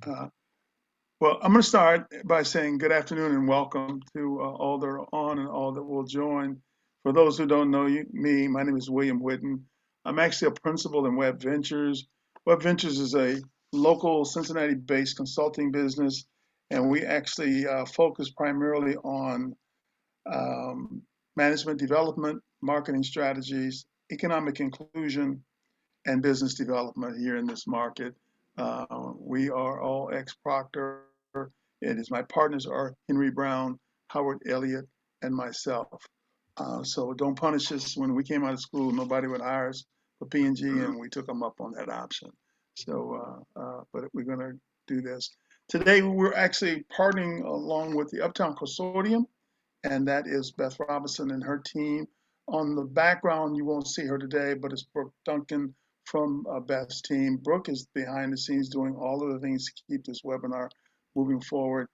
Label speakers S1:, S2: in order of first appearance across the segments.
S1: Uh, well, I'm going to start by saying good afternoon and welcome to all that are on and all that will join. For those who don't know me, my name is William Whitten. I'm actually a principal in WEB Ventures. WEB Ventures is a local Cincinnati-based consulting business, and we actually focus primarily on um, management development, marketing strategies, economic inclusion, and business development here in this market. We are all ex-Proctor. It is my partners are Henry Brown, Howard Elliott, and myself. So don't punish us. When we came out of school, nobody would hire us for P&G, and we took them up on that option. But we're going to do this. Today, we're actually partnering along with the Uptown Consortium, and that is Beth Robinson and her team. On the background, you won't see her today, but it's Brooke Duncan from Beth's team. Brooke is behind the scenes doing all of the things to keep this webinar moving forward.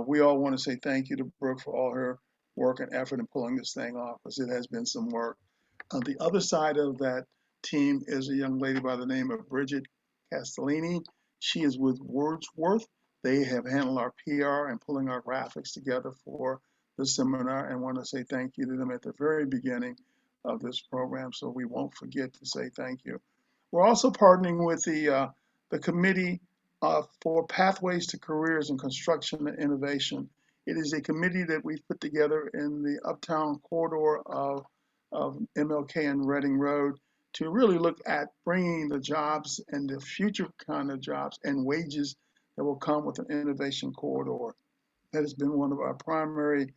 S1: We all want to say thank you to Brooke for all her work and effort in pulling this thing off, because it has been some work. On the other side of that team is a young lady by the name of Bridget Castellini. She is with Wordsworth. They have handled our PR and pulling our graphics together for the seminar, and want to say thank you to them at the very beginning of this program, so we won't forget to say thank you. We're also partnering with the Committee for Pathways to Careers in Construction and Innovation. It is a committee that we've put together in the Uptown corridor of MLK and Reading Road to really look at bringing the jobs and the future kind of jobs and wages that will come with an innovation corridor. That has been one of our primary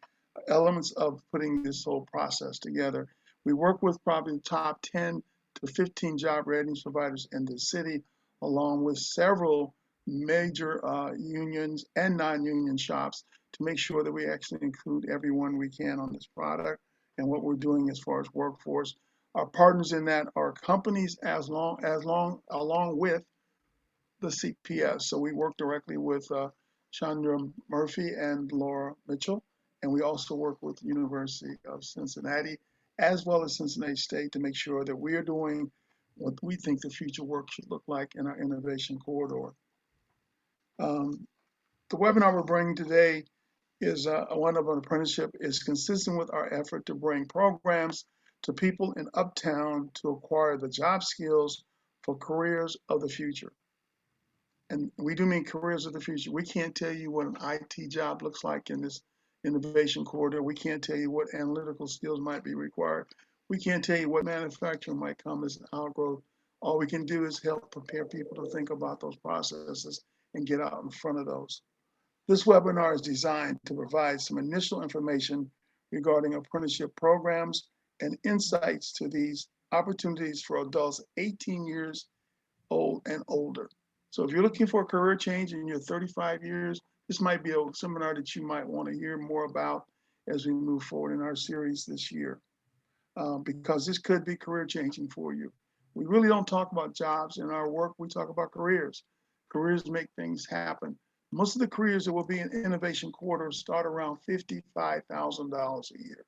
S1: elements of putting this whole process together. We work with probably the top 10 to 15 job readiness providers in the city, along with several major unions and non-union shops, to make sure that we actually include everyone we can on this product and what we're doing as far as workforce. Our partners in that are companies along with the CPS. So we work directly with Chandra Murphy and Laura Mitchell, and we also work with the University of Cincinnati, as well as Cincinnati State, to make sure that we are doing what we think the future work should look like in our innovation corridor. Um, the webinar we're bringing today is one of an apprenticeship, is consistent with our effort to bring programs to people in Uptown to acquire the job skills for careers of the future. And we do mean careers of the future. We can't tell you what an IT job looks like in this innovation corridor. We can't tell you what analytical skills might be required. We can't tell you what manufacturing might come as an outgrowth. All we can do is help prepare people to think about those processes and get out in front of those. This webinar is designed to provide some initial information regarding apprenticeship programs and insights to these opportunities for adults 18 years old and older. So if you're looking for a career change and you're 35 years, this might be a seminar that you might want to hear more about as we move forward in our series this year, because this could be career changing for you. We really don't talk about jobs in our work, we talk about careers. Careers make things happen. Most of the careers that will be in innovation quarters start around $55,000 a year.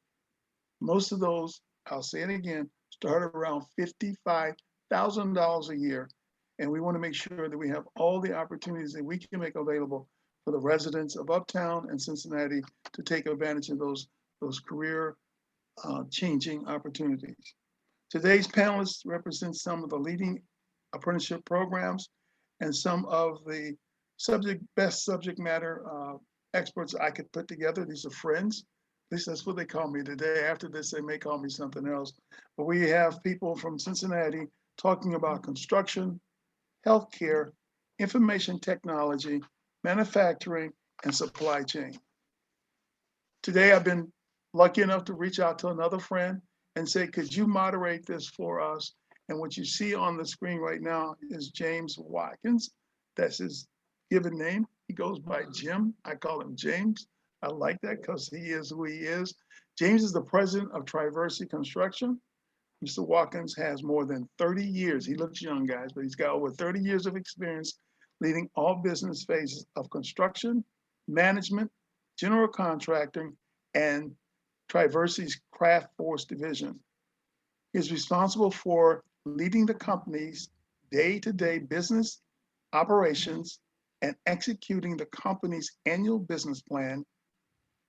S1: Most of those, I'll say it again, start around $55,000 a year. And we want to make sure that we have all the opportunities that we can make available for the residents of Uptown and Cincinnati to take advantage of those career changing opportunities. Today's panelists represent some of the leading apprenticeship programs and some of the best subject matter experts I could put together. These are friends. At least that's what they call me today. After this, they may call me something else. But we have people from Cincinnati talking about construction, healthcare, information technology, manufacturing, and supply chain. Today, I've been lucky enough to reach out to another friend and say, could you moderate this for us? And what you see on the screen right now is James Watkins. That's his given name. He goes by Jim. I call him James. I like that because he is who he is. James is the president of Traversy Construction. Mr. Watkins has more than 30 years. He looks young, guys, but he's got over 30 years of experience leading all business phases of construction, management, general contracting, and Traversy's Craft Force division. He's responsible for leading the company's day-to-day business operations and executing the company's annual business plan,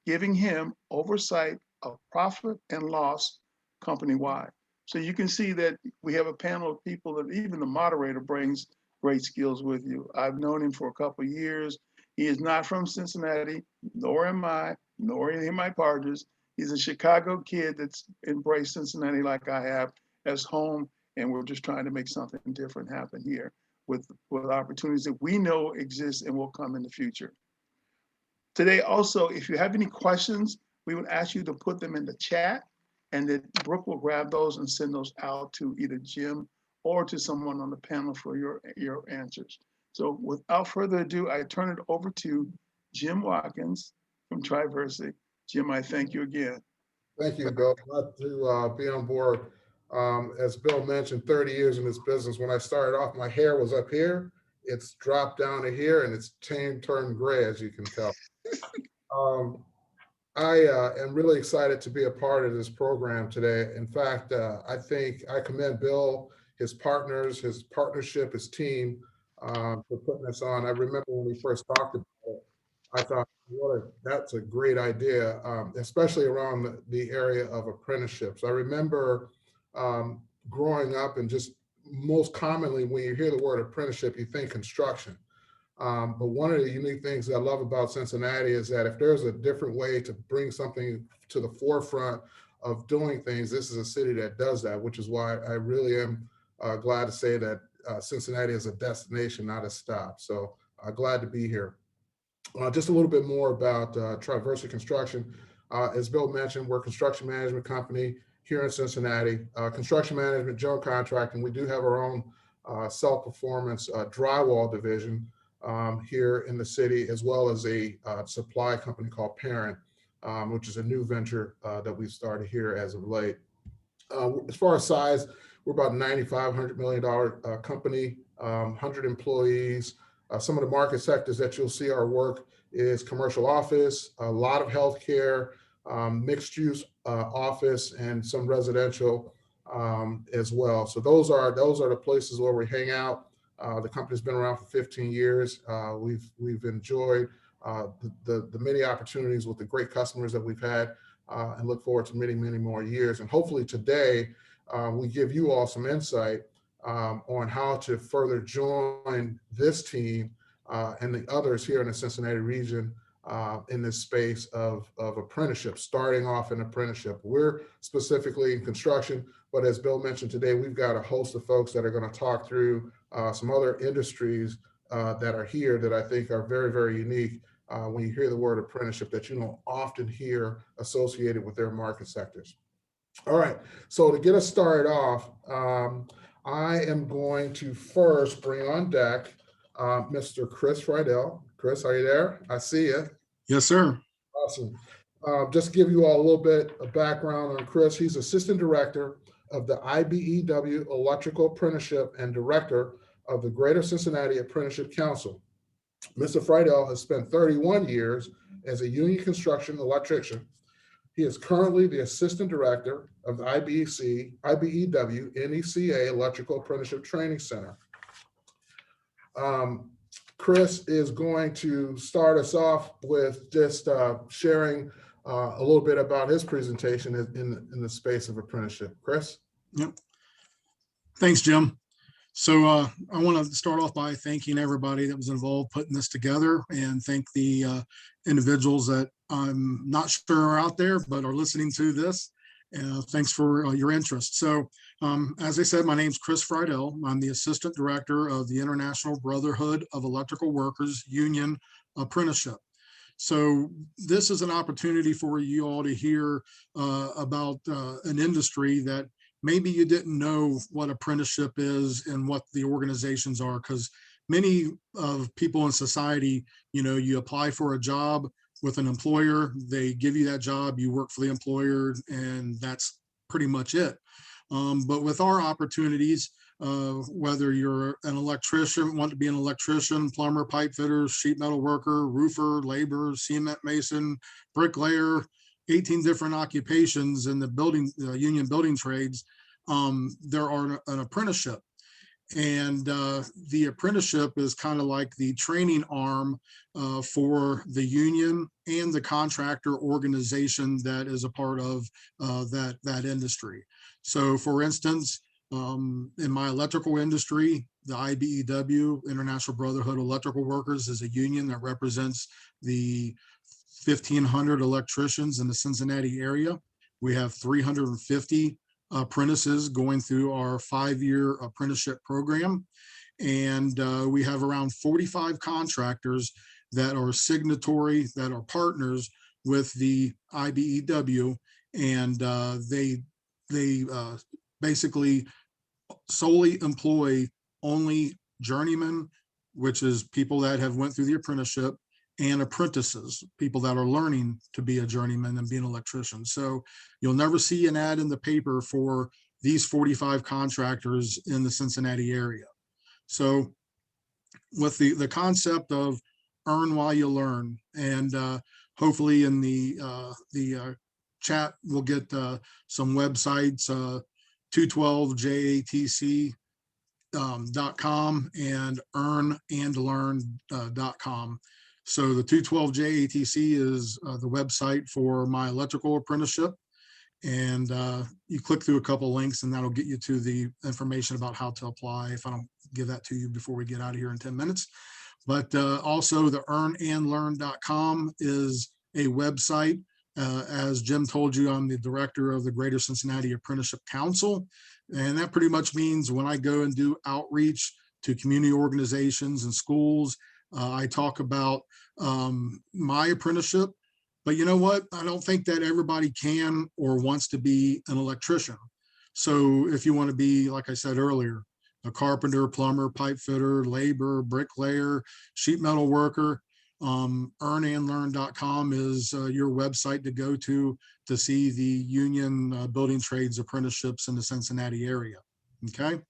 S1: giving him oversight of profit and loss company-wide. So you can see that we have a panel of people that even the moderator brings great skills with you. I've known him for a couple of years. He is not from Cincinnati, nor am I, nor any of my partners. He's a Chicago kid that's embraced Cincinnati like I have as home, and we're just trying to make something different happen here with opportunities that we know exist and will come in the future. Today also, if you have any questions, we would ask you to put them in the chat, and then Brooke will grab those and send those out to either Jim or to someone on the panel for your answers. So without further ado, I turn it over to Jim Watkins from Triversity. Jim, I thank you again.
S2: Thank you, Bill. Glad to be on board. As Bill mentioned, 30 years in this business. When I started off, my hair was up here. It's dropped down to here, and it's turned gray, as you can tell. I am really excited to be a part of this program today. In fact, I think I commend Bill, his partners, his partnership, his team for putting this on. I remember when we first talked about it, I thought, that's a great idea, especially around the area of apprenticeships. I remember growing up, and just most commonly when you hear the word apprenticeship, you think construction. But one of the unique things that I love about Cincinnati is that if there's a different way to bring something to the forefront of doing things, this is a city that does that, which is why I really am glad to say that Cincinnati is a destination, not a stop. So glad to be here. Just a little bit more about Triversity Construction. As Bill mentioned, we're a construction management company here in Cincinnati. Construction management, general contracting. We do have our own self-performance drywall division here in the city, as well as a supply company called Parent, which is a new venture that we've started here as of late. As far as size, we're about a $9,500 million company, 100 employees. Some of the market sectors that you'll see our work is commercial office, a lot of healthcare, mixed use office, and some residential as well. So those are the places where we hang out. The company's been around for 15 years. We've enjoyed the many opportunities with the great customers that we've had, and look forward to many, many more years. And hopefully today we give you all some insight on how to further join this team and the others here in the Cincinnati region in this space of apprenticeship, starting off in apprenticeship. We're specifically in construction, but as Bill mentioned today, we've got a host of folks that are going to talk through some other industries that are here that I think are very, very unique when you hear the word apprenticeship, that you don't often hear associated with their market sectors. All right, so to get us started off, I am going to first bring on deck Mr. Chris Frydell. Chris, are you there? I see you.
S3: Yes, sir.
S2: Awesome. Just give you all a little bit of background on Chris. He's Assistant Director of the IBEW Electrical Apprenticeship and Director of the Greater Cincinnati Apprenticeship Council. Mr. Frydell has spent 31 years as a union construction electrician. He is currently the Assistant Director of the IBEW NECA Electrical Apprenticeship Training Center. Chris is going to start us off with just sharing a little bit about his presentation in the space of apprenticeship. Chris?
S3: Yep. Thanks, Jim. So I want to start off by thanking everybody that was involved putting this together, and thank the individuals that I'm not sure are out there but are listening to this. Thanks for your interest. So as I said, my name's Chris Frydell. I'm the Assistant Director of the International Brotherhood of Electrical Workers Union Apprenticeship. So this is an opportunity for you all to hear about an industry that maybe you didn't know what apprenticeship is and what the organizations are, because many of people in society, you apply for a job with an employer, they give you that job, you work for the employer, and that's pretty much it. But with our opportunities, whether you're an electrician, want to be an electrician, plumber, pipe fitter, sheet metal worker, roofer, laborer, cement mason, bricklayer, 18 different occupations in the union building trades, there are an apprenticeship. And the apprenticeship is kind of like the training arm for the union and the contractor organization that is a part of that industry. So for instance, in my electrical industry, the IBEW, International Brotherhood of Electrical Workers, is a union that represents the 1,500 electricians in the Cincinnati area. We have 350 apprentices going through our 5-year apprenticeship program. And we have around 45 contractors that are signatory, that are partners with the IBEW. And they basically solely employ only journeymen, which is people that have went through the apprenticeship, and apprentices, people that are learning to be a journeyman and be an electrician. So you'll never see an ad in the paper for these 45 contractors in the Cincinnati area. So with the concept of earn while you learn, and hopefully in the chat, we'll get some websites, 212JATC.com and earnandlearn.com. So the 212JATC is the website for my electrical apprenticeship. And you click through a couple links and that'll get you to the information about how to apply, if I don't give that to you before we get out of here in 10 minutes. But also the earnandlearn.com is a website. As Jim told you, I'm the director of the Greater Cincinnati Apprenticeship Council. And that pretty much means when I go and do outreach to community organizations and schools, I talk about my apprenticeship. But you know what? I don't think that everybody can or wants to be an electrician. So if you want to be, like I said earlier, a carpenter, plumber, pipe fitter, laborer, bricklayer, sheet metal worker, earnandlearn.com is your website to go to see the union building trades apprenticeships in the Cincinnati area. Okay.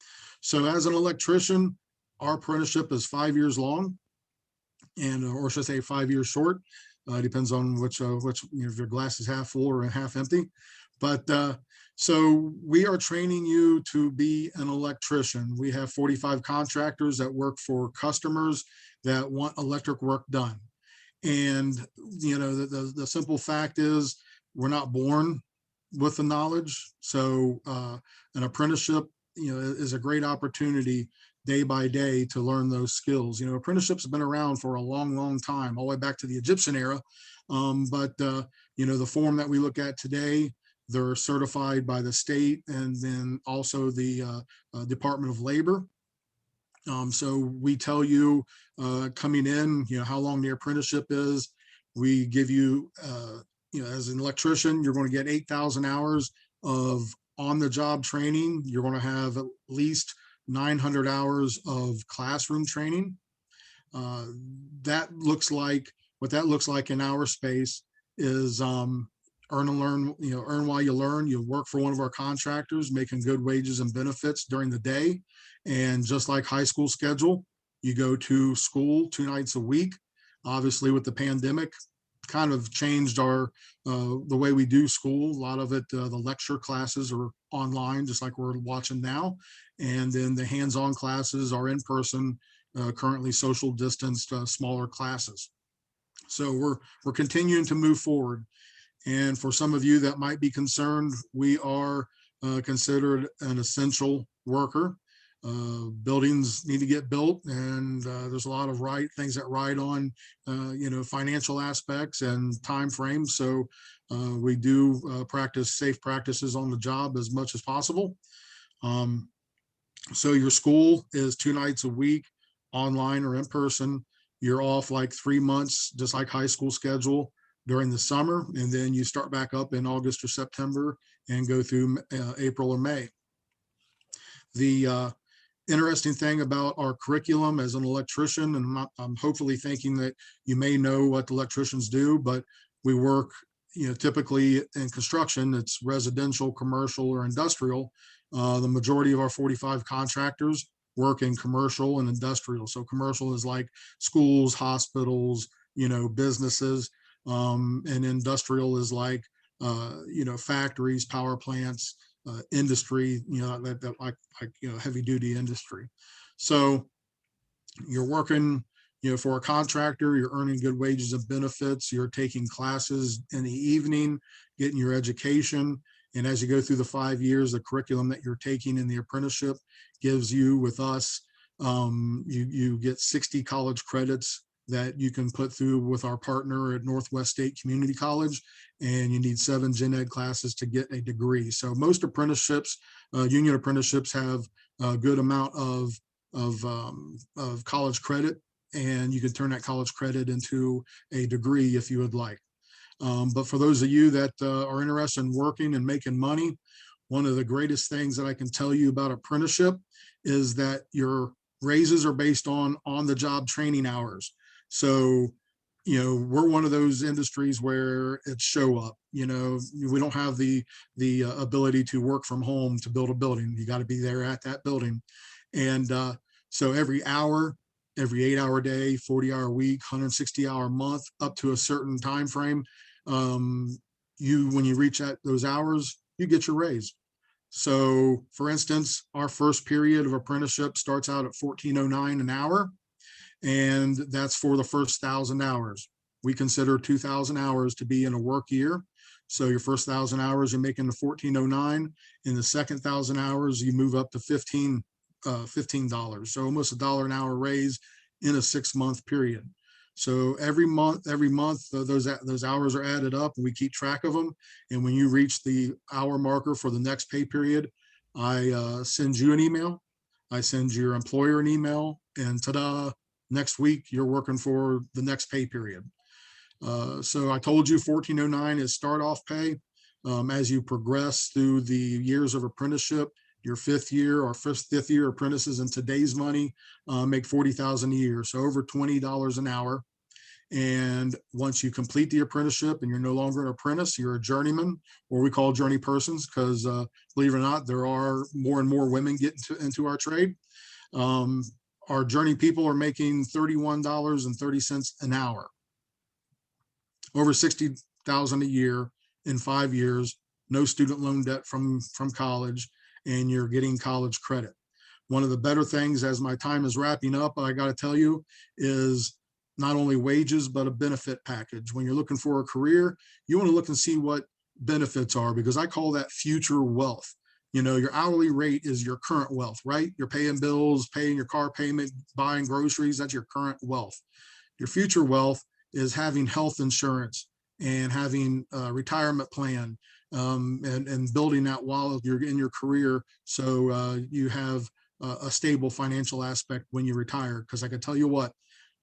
S3: So as an electrician, our apprenticeship is 5 years long, and or should I say 5 years short. Depends on which you know, if your glass is half full or half empty. But so we are training you to be an electrician. We have 45 contractors that work for customers that want electric work done. And you know, the simple fact is we're not born with the knowledge. So an apprenticeship, you know, is a great opportunity day by day to learn those skills. You know, apprenticeships have been around for a long, long time, all the way back to the Egyptian era. But you know, the form that we look at today, they're certified by the state and then also the Department of Labor. So we tell you coming in, you know, how long the apprenticeship is. We give you, you know, as an electrician, you're going to get 8,000 hours of on-the-job training. You're going to have at least 900 hours of classroom training. That looks like, what that looks like in our space is earn and learn, you know, earn while you learn. You work for one of our contractors, making good wages and benefits during the day. And just like high school schedule, you go to school 2 nights a week. Obviously with the pandemic, kind of changed our the way we do school. A lot of it, the lecture classes are online, just like we're watching now. And then the hands-on classes are in person, currently social distanced, smaller classes. So we're continuing to move forward. And for some of you that might be concerned, we are considered an essential worker. Buildings need to get built, and there's a lot of things that ride on, you know, financial aspects and time frames. So we do practice safe practices on the job as much as possible. So your school is 2 nights a week, online or in person. You're off like 3 months, just like high school schedule during the summer, and then you start back up in August or September and go through April or May. The interesting thing about our curriculum as an electrician, and I'm hopefully thinking that you may know what the electricians do, but we work, you know, typically in construction, it's residential, commercial, or industrial. The majority of our 45 contractors work in commercial and industrial. So commercial is like schools, hospitals, you know, businesses, and industrial is like, you know, factories, power plants, industry, that like heavy duty industry. So you're working, for a contractor, you're earning good wages and benefits, you're taking classes in the evening, getting your education. And as you go through the 5 years, the curriculum that you're taking in the apprenticeship gives you, with us, you get 60 college credits that you can put through with our partner at Northwest State Community College, and you need 7 gen ed classes to get a degree. So most apprenticeships, union apprenticeships, have a good amount of college credit, and you can turn that college credit into a degree if you would like. But for those of you that are interested in working and making money, one of the greatest things that I can tell you about apprenticeship is that your raises are based on the-job training hours. So, we're one of those industries where it's show up. We don't have the ability to work from home to build a building. You got to be there at that building. And so every hour, every 8-hour day, 40-hour week, 160-hour month, up to a certain time frame, when you reach those hours, you get your raise. So for instance, our first period of apprenticeship starts out at $14.09 an hour, and that's for the first 1,000 hours. We consider 2,000 hours to be in a work year. So your first 1,000 hours, you're making the $14.09. In the second 1,000 hours, you move up to $15. So almost $1 an hour raise in a 6-month period. So every month, those hours are added up, and we keep track of them. And when you reach the hour marker for the next pay period, I send you an email. I send your employer an email, and ta-da, next week you're working for the next pay period. So I told you $14.09 is start off pay. As you progress through the years of apprenticeship, your fifth year apprentices in today's money make $40,000 a year, so over $20 an hour. And once you complete the apprenticeship and you're no longer an apprentice, you're a journeyman, or we call journey persons, because believe it or not, there are more and more women getting into our trade. Our journey people are making $31.30 an hour, over $60,000 a year in 5 years, no student loan debt from college, and you're getting college credit. One of the better things, as my time is wrapping up, I got to tell you, is not only wages, but a benefit package. When you're looking for a career, you want to look and see what benefits are, because I call that future wealth. Your hourly rate is your current wealth, right? You're paying bills, paying your car payment, buying groceries, that's your current wealth. Your future wealth is having health insurance and having a retirement plan, and building that while you're in your career, so you have a stable financial aspect when you retire. Because I can tell you what,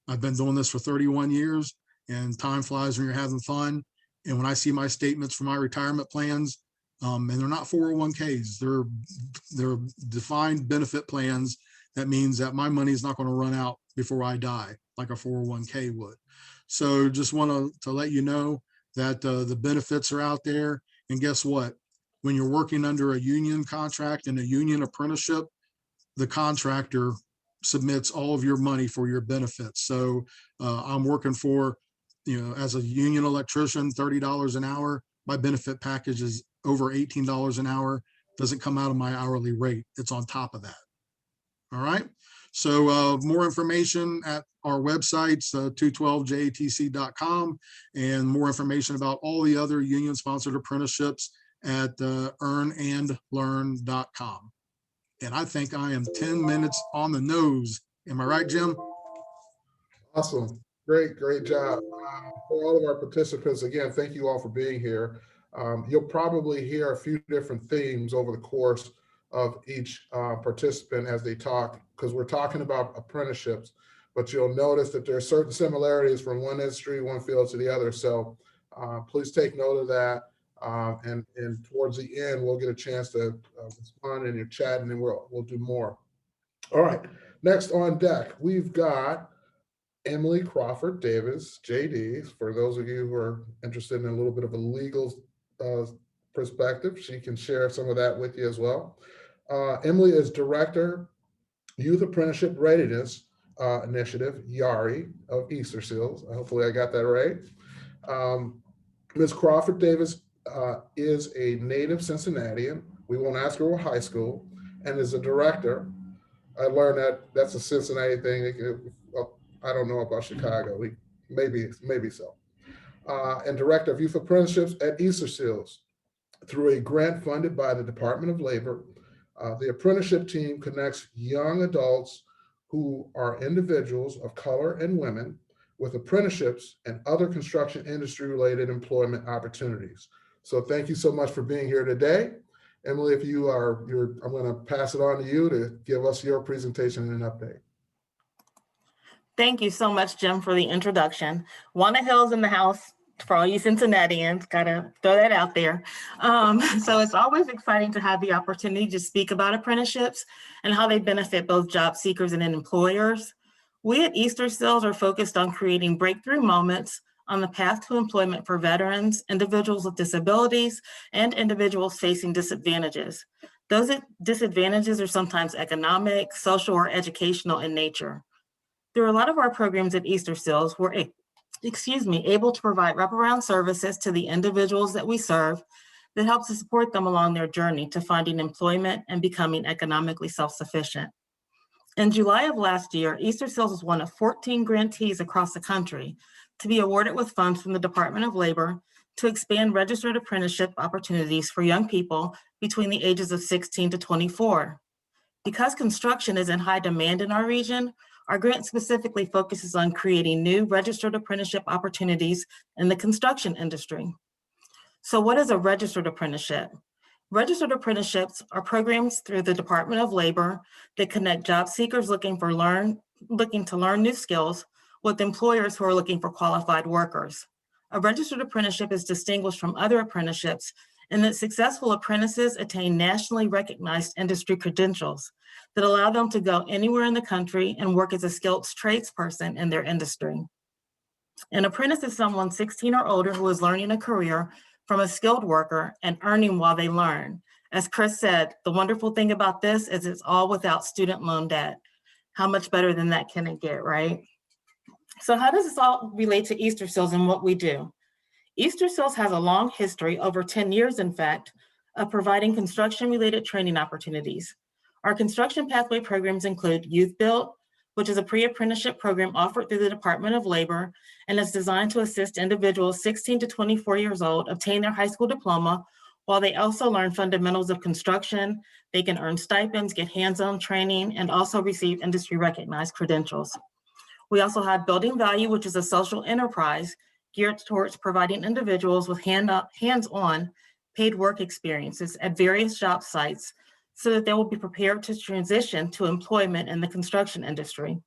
S3: I've been doing this for 31 years, and time flies when you're having fun. And when I see my statements for my retirement plans, and they're not 401ks, they're defined benefit plans. That means that my money is not going to run out before I die, like a 401k would. So just want to let you know that the benefits are out there. And guess what? When you're working under a union contract and a union apprenticeship, the contractor submits all of your money for your benefits. So I'm working for, as a union electrician, $30 an hour. My benefit package is over $18 an hour. Doesn't come out of my hourly rate. It's on top of that. All right. So more information at our websites, 212jatc.com, and more information about all the other union-sponsored apprenticeships at earnandlearn.com. And I think I am 10 minutes on the nose. Am I right, Jim?
S2: Awesome. Great job. For all of our participants, again, thank you all for being here. You'll probably hear a few different themes over the course of each participant as they talk, because we're talking about apprenticeships, but you'll notice that there are certain similarities from one industry, one field to the other. So please take note of that. And towards the end, we'll get a chance to respond in your chat, and then we'll do more. All right, next on deck, we've got Emily Crawford Davis, JD. For those of you who are interested in a little bit of a legal perspective, she can share some of that with you as well. Emily is Director, Youth Apprenticeship Readiness Initiative, YARI, of Easter Seals. Hopefully I got that right. Ms. Crawford Davis is a native Cincinnatian We won't ask her what high school. And as a director, I learned that that's a Cincinnati thing. I don't know about Chicago. Maybe so. And director of youth apprenticeships at Easter Seals. Through a grant funded by the Department of Labor, the apprenticeship team connects young adults who are individuals of color and women with apprenticeships and other construction industry related employment opportunities. So thank you so much for being here today. Emily, if you are, I'm going to pass it on to you to give us your presentation and an update.
S4: Thank you so much, Jim, for the introduction. Wanda Hill's in the house for all you Cincinnatians, gotta throw that out there. So it's always exciting to have the opportunity to speak about apprenticeships and how they benefit both job seekers and employers. We at Easter Seals are focused on creating breakthrough moments on the path to employment for veterans, individuals with disabilities, and individuals facing disadvantages. Those disadvantages are sometimes economic, social, or educational in nature. Through a lot of our programs at Easter Seals, we're able to provide wraparound services to the individuals that we serve that helps to support them along their journey to finding employment and becoming economically self-sufficient. In July of last year, Easter Seals was one of 14 grantees across the country to be awarded with funds from the Department of Labor to expand registered apprenticeship opportunities for young people between the ages of 16 to 24. Because construction is in high demand in our region, our grant specifically focuses on creating new registered apprenticeship opportunities in the construction industry. So what is a registered apprenticeship? Registered apprenticeships are programs through the Department of Labor that connect job seekers looking to learn new skills with employers who are looking for qualified workers. A registered apprenticeship is distinguished from other apprenticeships in that successful apprentices attain nationally recognized industry credentials that allow them to go anywhere in the country and work as a skilled tradesperson in their industry. An apprentice is someone 16 or older who is learning a career from a skilled worker and earning while they learn. As Chris said, the wonderful thing about this is it's all without student loan debt. How much better than that can it get, right? So how does this all relate to Easter Seals and what we do? Easter Seals has a long history, over 10 years in fact, of providing construction-related training opportunities. Our construction pathway programs include Youth Build, which is a pre-apprenticeship program offered through the Department of Labor and is designed to assist individuals 16 to 24 years old obtain their high school diploma while they also learn fundamentals of construction. They can earn stipends, get hands-on training, and also receive industry-recognized credentials. We also have Building Value, which is a social enterprise geared towards providing individuals with hands-on paid work experiences at various job sites so that they will be prepared to transition to employment in the construction industry.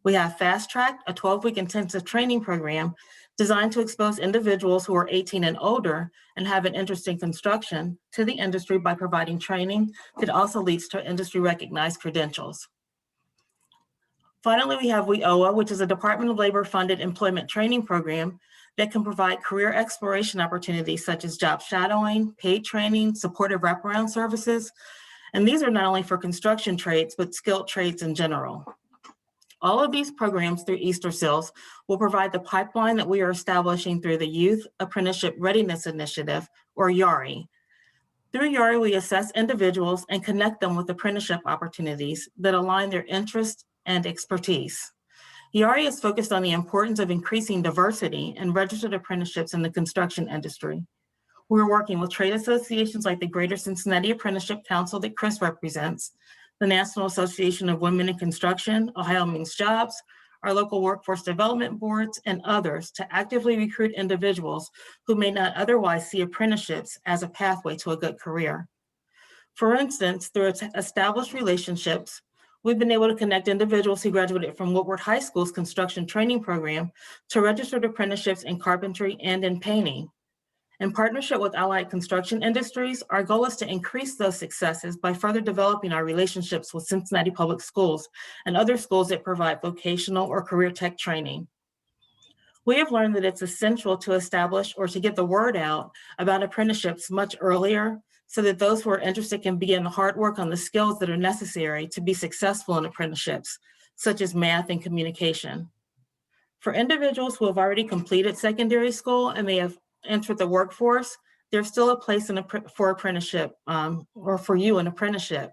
S4: We have Fast Track, a 12-week intensive training program designed to expose individuals who are 18 and older and have an interest in construction to the industry by providing training that also leads to industry-recognized credentials. Finally, we have WEOA, which is a Department of Labor-funded employment training program that can provide career exploration opportunities such as job shadowing, paid training, supportive wraparound services, and these are not only for construction trades, but skilled trades in general. All of these programs through Easter Seals will provide the pipeline that we are establishing through the Youth Apprenticeship Readiness Initiative, or YARI. Through YARI, we assess individuals and connect them with apprenticeship opportunities that align their interests and expertise. YARI is focused on the importance of increasing diversity in registered apprenticeships in the construction industry. We're working with trade associations like the Greater Cincinnati Apprenticeship Council that Chris represents, the National Association of Women in Construction, Ohio Means Jobs, our local workforce development boards, and others to actively recruit individuals who may not otherwise see apprenticeships as a pathway to a good career. For instance, through established relationships, we've been able to connect individuals who graduated from Woodward High School's construction training program to registered apprenticeships in carpentry and in painting. In partnership with allied construction industries, our goal is to increase those successes by further developing our relationships with Cincinnati Public Schools and other schools that provide vocational or career tech training. We have learned that it's essential to establish or to get the word out about apprenticeships much earlier so that those who are interested can begin the hard work on the skills that are necessary to be successful in apprenticeships, such as math and communication. For individuals who have already completed secondary school and they have entered the workforce, there's still a place for apprenticeship or for you in apprenticeship.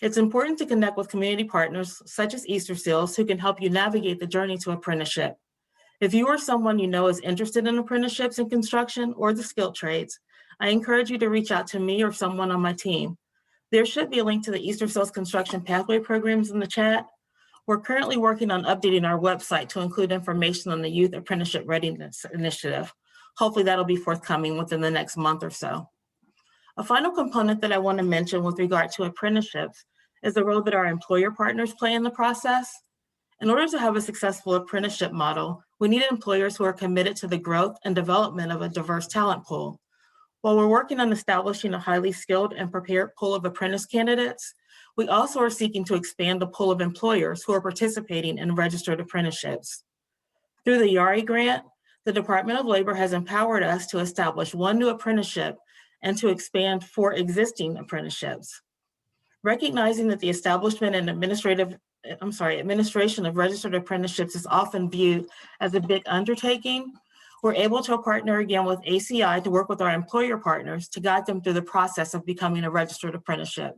S4: It's important to connect with community partners such as Easter Seals who can help you navigate the journey to apprenticeship. If you or someone you know is interested in apprenticeships in construction or the skilled trades, I encourage you to reach out to me or someone on my team. There should be a link to the Easter Seals Construction Pathway programs in the chat. We're currently working on updating our website to include information on the Youth Apprenticeship Readiness Initiative. Hopefully that'll be forthcoming within the next month or so. A final component that I want to mention with regard to apprenticeships is the role that our employer partners play in the process. In order to have a successful apprenticeship model, we need employers who are committed to the growth and development of a diverse talent pool. While we're working on establishing a highly skilled and prepared pool of apprentice candidates, we also are seeking to expand the pool of employers who are participating in registered apprenticeships. Through the YARI grant, the Department of Labor has empowered us to establish one new apprenticeship and to expand 4 existing apprenticeships. Recognizing that the establishment and administration of registered apprenticeships is often viewed as a big undertaking, we're able to partner again with ACI to work with our employer partners to guide them through the process of becoming a registered apprenticeship.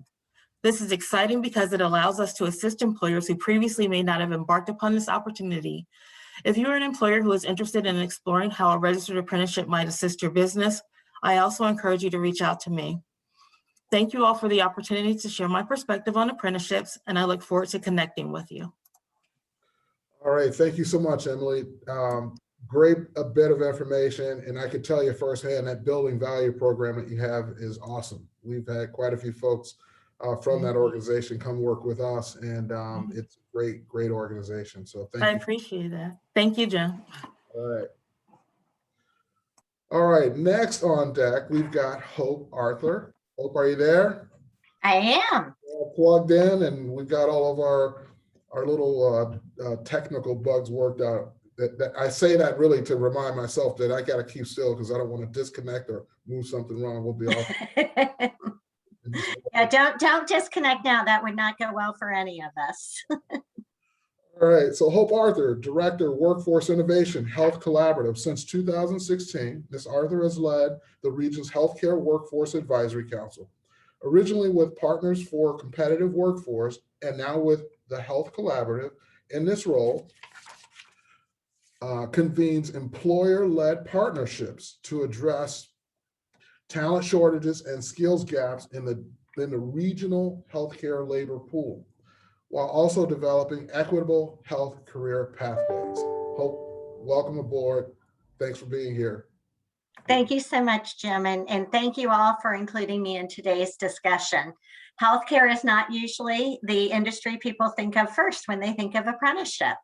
S4: This is exciting because it allows us to assist employers who previously may not have embarked upon this opportunity. If you're an employer who is interested in exploring how a registered apprenticeship might assist your business, I also encourage you to reach out to me. Thank you all for the opportunity to share my perspective on apprenticeships, and I look forward to connecting with you.
S2: All right, thank you so much, Emily. Great a bit of information, and I can tell you firsthand that building value program that you have is awesome. We've had quite a few folks from that organization come work with us, and it's a great organization. So thank you.
S4: I appreciate that. Thank you, Jim.
S2: All right. All right, next on deck, we've got Hope Arthur. Hope, are you there?
S5: I am.
S2: We're plugged in, and we've got all of our little technical bugs worked out. That I say that really to remind myself that I got to keep still because I don't want to disconnect or move something wrong. We'll be off.
S5: Yeah, don't disconnect now. That would not go well for any of us.
S2: All right, so Hope Arthur, Director, Workforce Innovation, Health Collaborative. Since 2016, Ms. Arthur has led the region's Healthcare Workforce Advisory Council. Originally with Partners for Competitive Workforce and now with the Health Collaborative, in this role, convenes employer-led partnerships to address talent shortages and skills gaps in the regional healthcare labor pool, while also developing equitable health career pathways. Hope, welcome aboard. Thanks for being here.
S5: Thank you so much, Jim, and thank you all for including me in today's discussion. Healthcare is not usually the industry people think of first when they think of apprenticeship,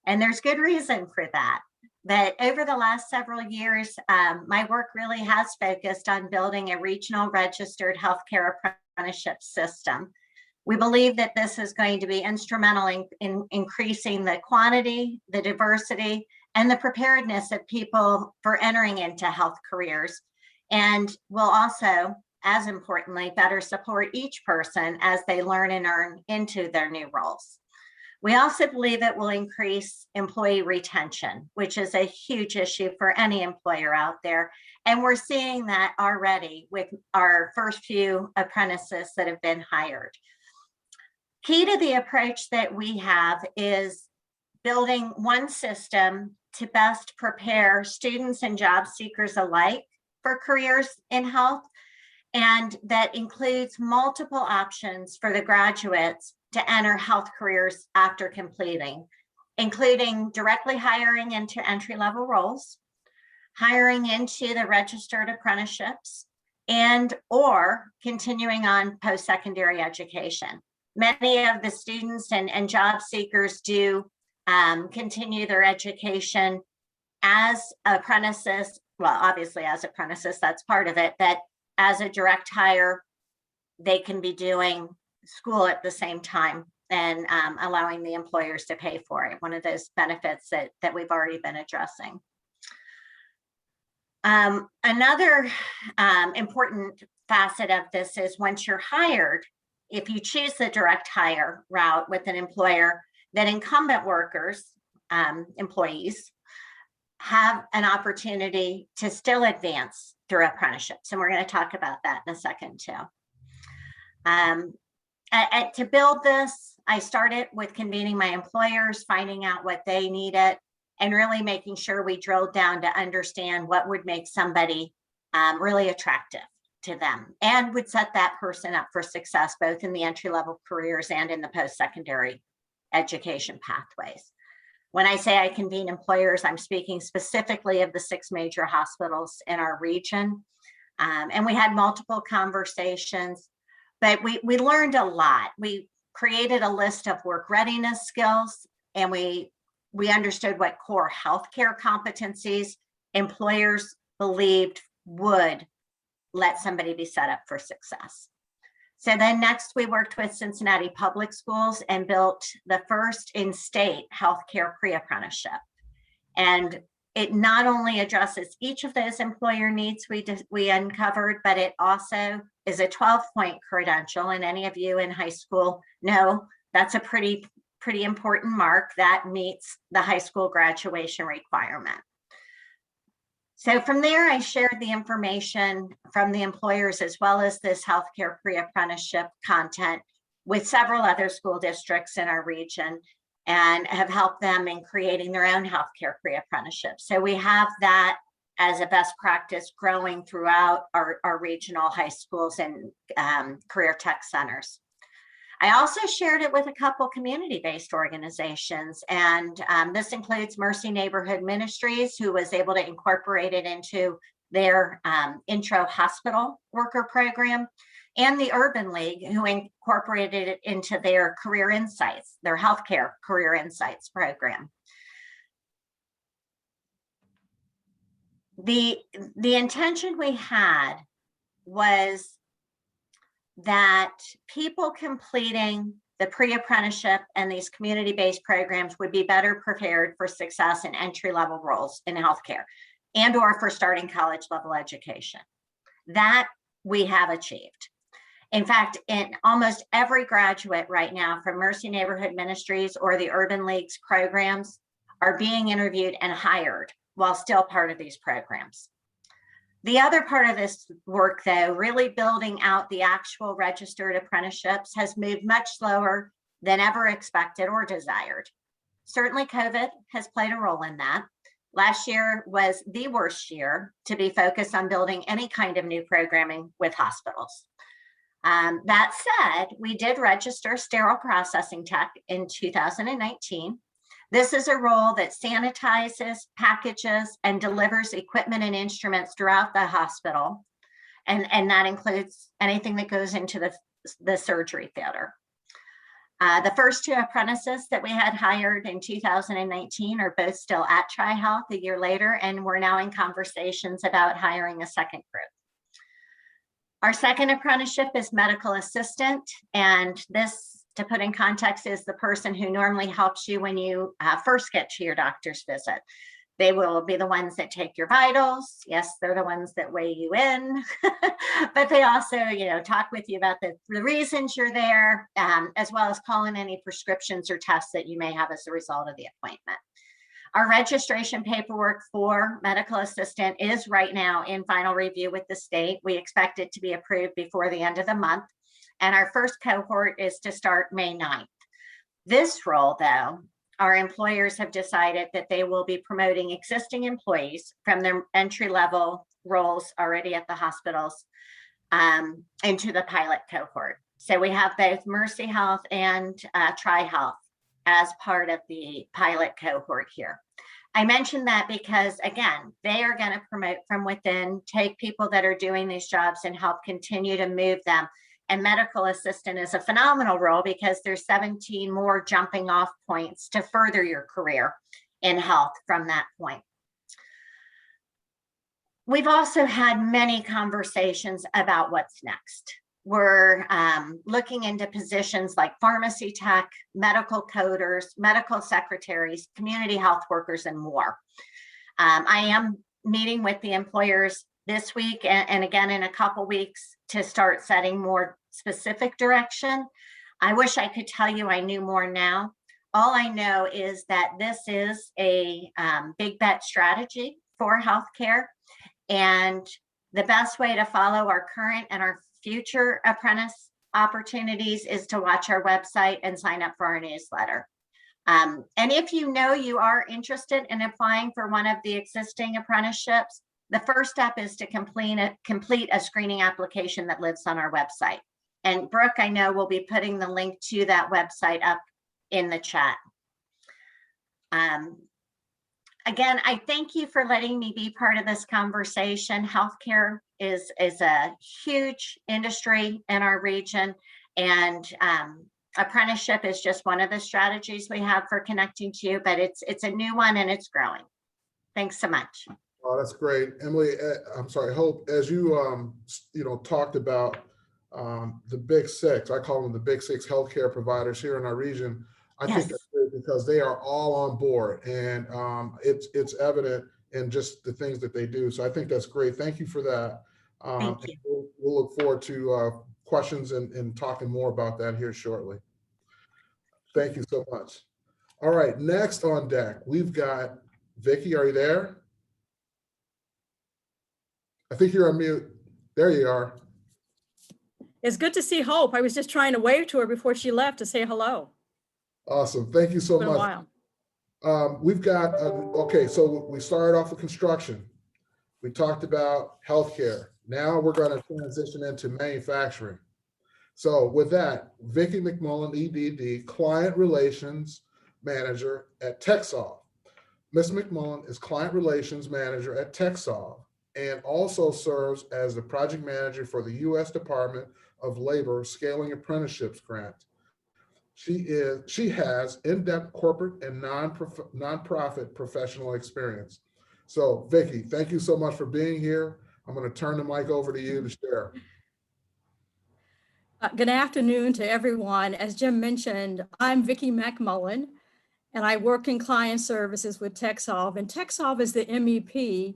S5: and there's good reason for that. But over the last several years, my work really has focused on building a regional registered healthcare apprenticeship system. We believe that this is going to be instrumental in increasing the quantity, the diversity, and the preparedness of people for entering into health careers, and will also, as importantly, better support each person as they learn and earn into their new roles. We also believe it will increase employee retention, which is a huge issue for any employer out there. And we're seeing that already with our first few apprentices that have been hired. Key to the approach that we have is building one system to best prepare students and job seekers alike for careers in health, and that includes multiple options for the graduates to enter health careers after completing, including directly hiring into entry-level roles, hiring into the registered apprenticeships, and or continuing on post-secondary education. Many of the students and job seekers do continue their education as apprentices. Well, obviously as apprentices, that's part of it, but as a direct hire, they can be doing school at the same time and allowing the employers to pay for it. One of those benefits that we've already been addressing. Another important facet of this is once you're hired, if you choose the direct hire route with an employer, then incumbent workers, employees, have an opportunity to still advance through apprenticeships. And we're going to talk about that in a second too. To build this, I started with convening my employers, finding out what they needed, and really making sure we drilled down to understand what would make somebody really attractive to them and would set that person up for success, both in the entry-level careers and in the post-secondary education pathways. When I say I convene employers, I'm speaking specifically of the 6 major hospitals in our region. And we had multiple conversations, but we learned a lot. We created a list of work readiness skills, and we understood what core healthcare competencies employers believed would let somebody be set up for success. So then next we worked with Cincinnati Public Schools and built the first in-state healthcare pre-apprenticeship. And it not only addresses each of those employer needs we uncovered, but it also is a 12-point credential. And any of you in high school know that's a pretty important mark that meets the high school graduation requirement. So from there, I shared the information from the employers as well as this healthcare pre-apprenticeship content with several other school districts in our region and have helped them in creating their own healthcare pre-apprenticeship. So we have that as a best practice growing throughout our regional high schools and career tech centers. I also shared it with a couple community-based organizations, and this includes Mercy Neighborhood Ministries, who was able to incorporate it into their intro hospital worker program, and the Urban League, who incorporated it into their career insights, their healthcare career insights program. The intention we had was that people completing the pre-apprenticeship and these community-based programs would be better prepared for success in entry-level roles in healthcare and or for starting college-level education. That we have achieved. In fact, in almost every graduate right now from Mercy Neighborhood Ministries or the Urban League's programs are being interviewed and hired while still part of these programs. The other part of this work, though, really building out the actual registered apprenticeships, has moved much slower than ever expected or desired. Certainly, COVID has played a role in that. Last year was the worst year to be focused on building any kind of new programming with hospitals. That said, we did register sterile processing tech in 2019. This is a role that sanitizes, packages, and delivers equipment and instruments throughout the hospital. And that includes anything that goes into the surgery theater. The first 2 apprentices that we had hired in 2019 are both still at Tri-Health a year later, and we're now in conversations about hiring a second group. Our second apprenticeship is medical assistant, and this, to put in context, is the person who normally helps you when you first get to your doctor's visit. They will be the ones that take your vitals. Yes, they're the ones that weigh you in, but they also, talk with you about the reasons you're there, as well as call in any prescriptions or tests that you may have as a result of the appointment. Our registration paperwork for medical assistant is right now in final review with the state. We expect it to be approved before the end of the month. And our first cohort is to start May 9th. This role, though, our employers have decided that they will be promoting existing employees from their entry-level roles already at the hospitals into the pilot cohort. So we have both Mercy Health and Tri-Health as part of the pilot cohort here. I mentioned that because, again, they are going to promote from within, take people that are doing these jobs and help continue to move them. And medical assistant is a phenomenal role because there's 17 more jumping off points to further your career in health from that point. We've also had many conversations about what's next. We're looking into positions like pharmacy tech, medical coders, medical secretaries, community health workers, and more. I am meeting with the employers this week and again in a couple weeks to start setting more specific direction. I wish I could tell you I knew more now. All I know is that this is a big bet strategy for healthcare, and The best way to follow our current and our future apprentice opportunities is to watch our website and sign up for our newsletter. And if you know you are interested in applying for one of the existing apprenticeships, the first step is to complete a screening application that lives on our website. And Brooke, I know, will be putting the link to that website up in the chat. Again, I thank you for letting me be part of this conversation. Healthcare is a huge industry in our region, and apprenticeship is just one of the strategies we have for connecting to you, but it's a new one and it's growing. Thanks so much.
S2: Oh, that's great. Emily, I'm sorry, Hope, as you, talked about the big six, I call them the big six healthcare providers here in our region. I think that's great because they are all on board, and it's evident in just the things that they do. So I think that's great. Thank you for that.
S5: Thank you.
S2: We'll look forward to questions and talking more about that here shortly. Thank you so much. All right, next on deck, we've got Vicki. Are you there? I think you're on mute. There you are.
S6: It's good to see Hope. I was just trying to wave to her before she left to say hello.
S2: Awesome. Thank you so
S6: It's been a
S2: much.
S6: while.
S2: We've got, okay, so we started off with construction. We talked about healthcare. Now we're going to transition into manufacturing. So with that, Vicki McMullen, EDD, Client Relations Manager at TechSolve. Ms. McMullen is Client Relations Manager at TechSolve and also serves as the Project Manager for the U.S. Department of Labor Scaling Apprenticeships Grant. She has in-depth corporate and nonprofit professional experience. So Vicki, thank you so much for being here. I'm going to turn the mic over to you to share.
S6: Good afternoon to everyone. As Jim mentioned, I'm Vicki McMullen, and I work in client services with TechSolve. And TechSolve is the MEP,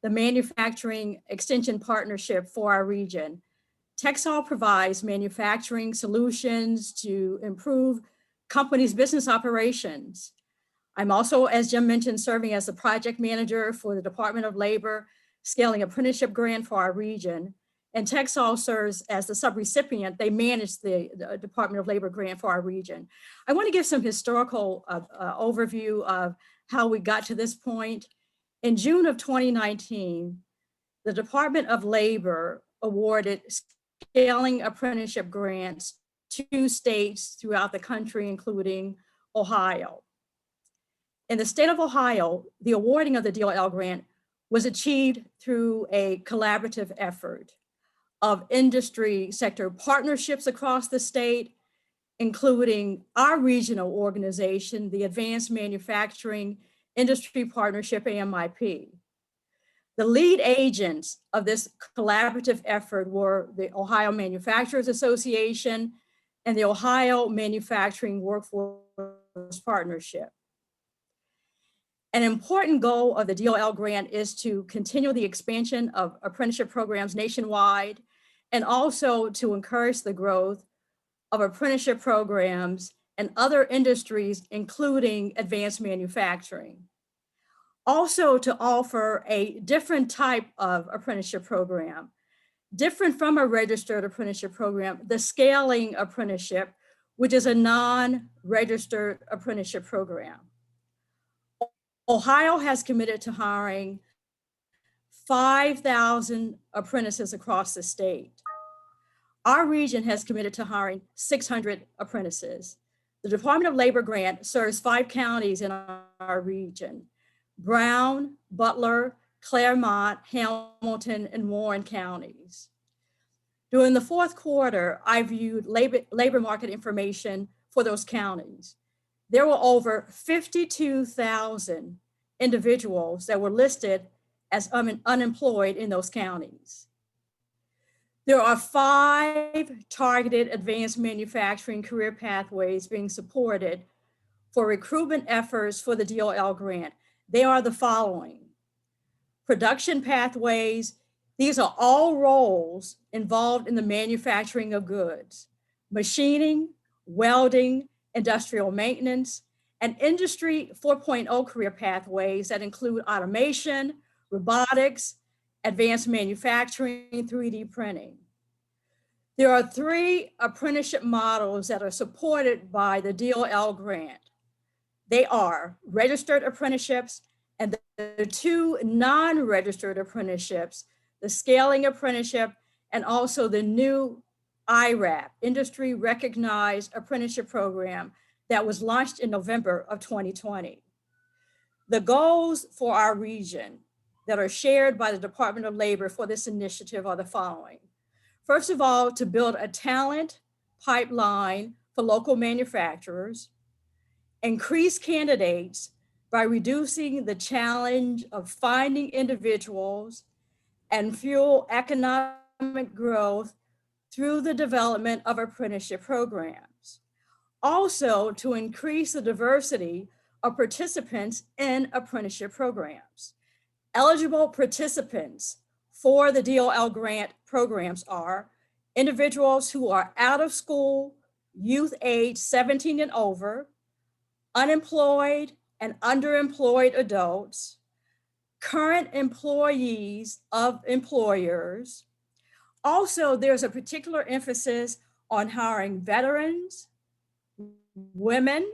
S6: the Manufacturing Extension Partnership for our region. TechSolve provides manufacturing solutions to improve companies' business operations. I'm also, as Jim mentioned, serving as the project manager for the Department of Labor Scaling Apprenticeship Grant for our region. And TechSolve serves as the subrecipient. They manage the Department of Labor grant for our region. I want to give some historical overview of how we got to this point. In June of 2019, the Department of Labor awarded scaling apprenticeship grants to states throughout the country, including Ohio. In the state of Ohio, the awarding of the DOL grant was achieved through a collaborative effort of industry sector partnerships across the state, including our regional organization, the Advanced Manufacturing Industry Partnership, AMIP. The lead agents of this collaborative effort were the Ohio Manufacturers Association and the Ohio Manufacturing Workforce Partnership. An important goal of the DOL grant is to continue the expansion of apprenticeship programs nationwide and also to encourage the growth of apprenticeship programs and other industries, including advanced manufacturing. Also to offer a different type of apprenticeship program, different from a registered apprenticeship program, the scaling apprenticeship, which is a non-registered apprenticeship program. Ohio has committed to hiring 5,000 apprentices across the state. Our region has committed to hiring 600 apprentices. The Department of Labor grant serves 5 counties in our region: Brown, Butler, Claremont, Hamilton, and Warren counties. During the fourth quarter, I viewed labor market information for those counties. There were over 52,000 individuals that were listed as unemployed in those counties. There are 5 targeted advanced manufacturing career pathways being supported for recruitment efforts for the DOL grant. They are the following: production pathways. These are all roles involved in the manufacturing of goods: machining, welding, industrial maintenance, and industry 4.0 career pathways that include automation, robotics, advanced manufacturing, 3D printing. There are 3 apprenticeship models that are supported by the DOL grant. They are registered apprenticeships and the 2 non-registered apprenticeships, the scaling apprenticeship and also the new IRAP, Industry Recognized Apprenticeship Program, that was launched in November of 2020. The goals for our region that are shared by the Department of Labor for this initiative are the following. First of all, to build a talent pipeline for local manufacturers, increase candidates by reducing the challenge of finding individuals, and fuel economic growth through the development of apprenticeship programs. Also, to increase the diversity of participants in apprenticeship programs. Eligible participants for the DOL grant programs are individuals who are out of school, youth age 17 and over, unemployed and underemployed adults, current employees of employers. Also, there's a particular emphasis on hiring veterans, women,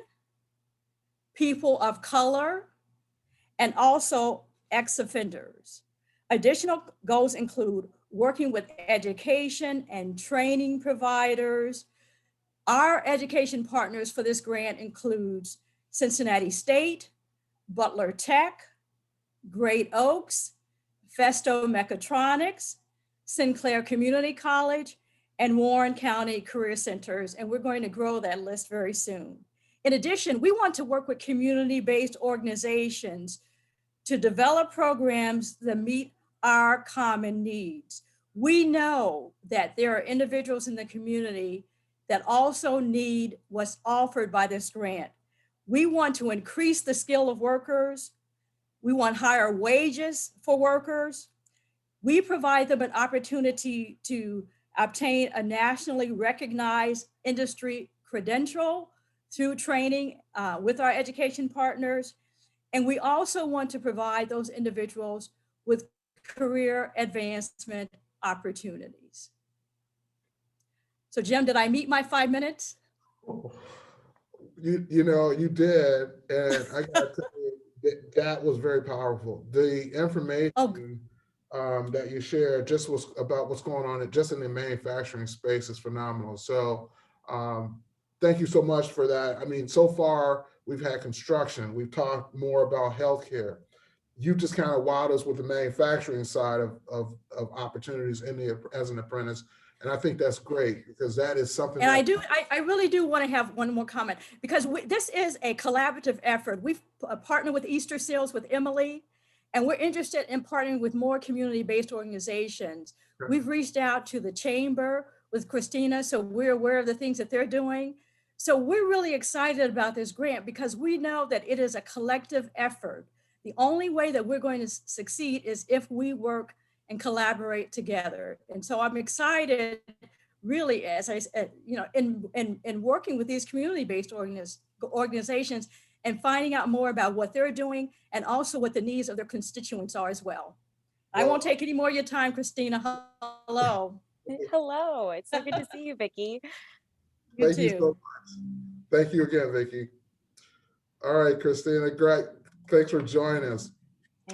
S6: people of color, and also ex-offenders. Additional goals include working with education and training providers. Our education partners for this grant includes Cincinnati State, Butler Tech, Great Oaks, Festo Mechatronics, Sinclair Community College, and Warren County Career Centers, and we're going to grow that list very soon. In addition, we want to work with community-based organizations to develop programs that meet our common needs. We know that there are individuals in the community that also need what's offered by this grant. We want to increase the skill of workers. We want higher wages for workers. We provide them an opportunity to obtain a nationally recognized industry credential through training with our education partners. And we also want to provide those individuals with career advancement opportunities. So Jim, did I meet my 5 minutes?
S2: You know, you did, and I gotta tell you, that was very powerful. The information that you shared just was about what's going on just in the manufacturing space is phenomenal. So thank you so much for that. I mean, so far we've had construction, we've talked more about healthcare. You just kind of wowed us with the manufacturing side of opportunities as an apprentice. And I think that's great because that is something.
S6: And I really do want to have one more comment because this is a collaborative effort. We've partnered with Easter Seals with Emily, and we're interested in partnering with more community-based organizations. Sure. We've reached out to the Chamber with Christina, so we're aware of the things that they're doing. So we're really excited about this grant because we know that it is a collective effort. The only way that we're going to succeed is if we work and collaborate together. And so I'm excited, really, as I said, you know, in working with these community-based organizations and finding out more about what they're doing and also what the needs of their constituents are as well. I won't take any more of your time, Christina. Hello.
S7: Hello, it's so good to see you, Vicki.
S2: Thank you so much. Thank you again, Vicki. All right, Christina, great. Thanks for joining us.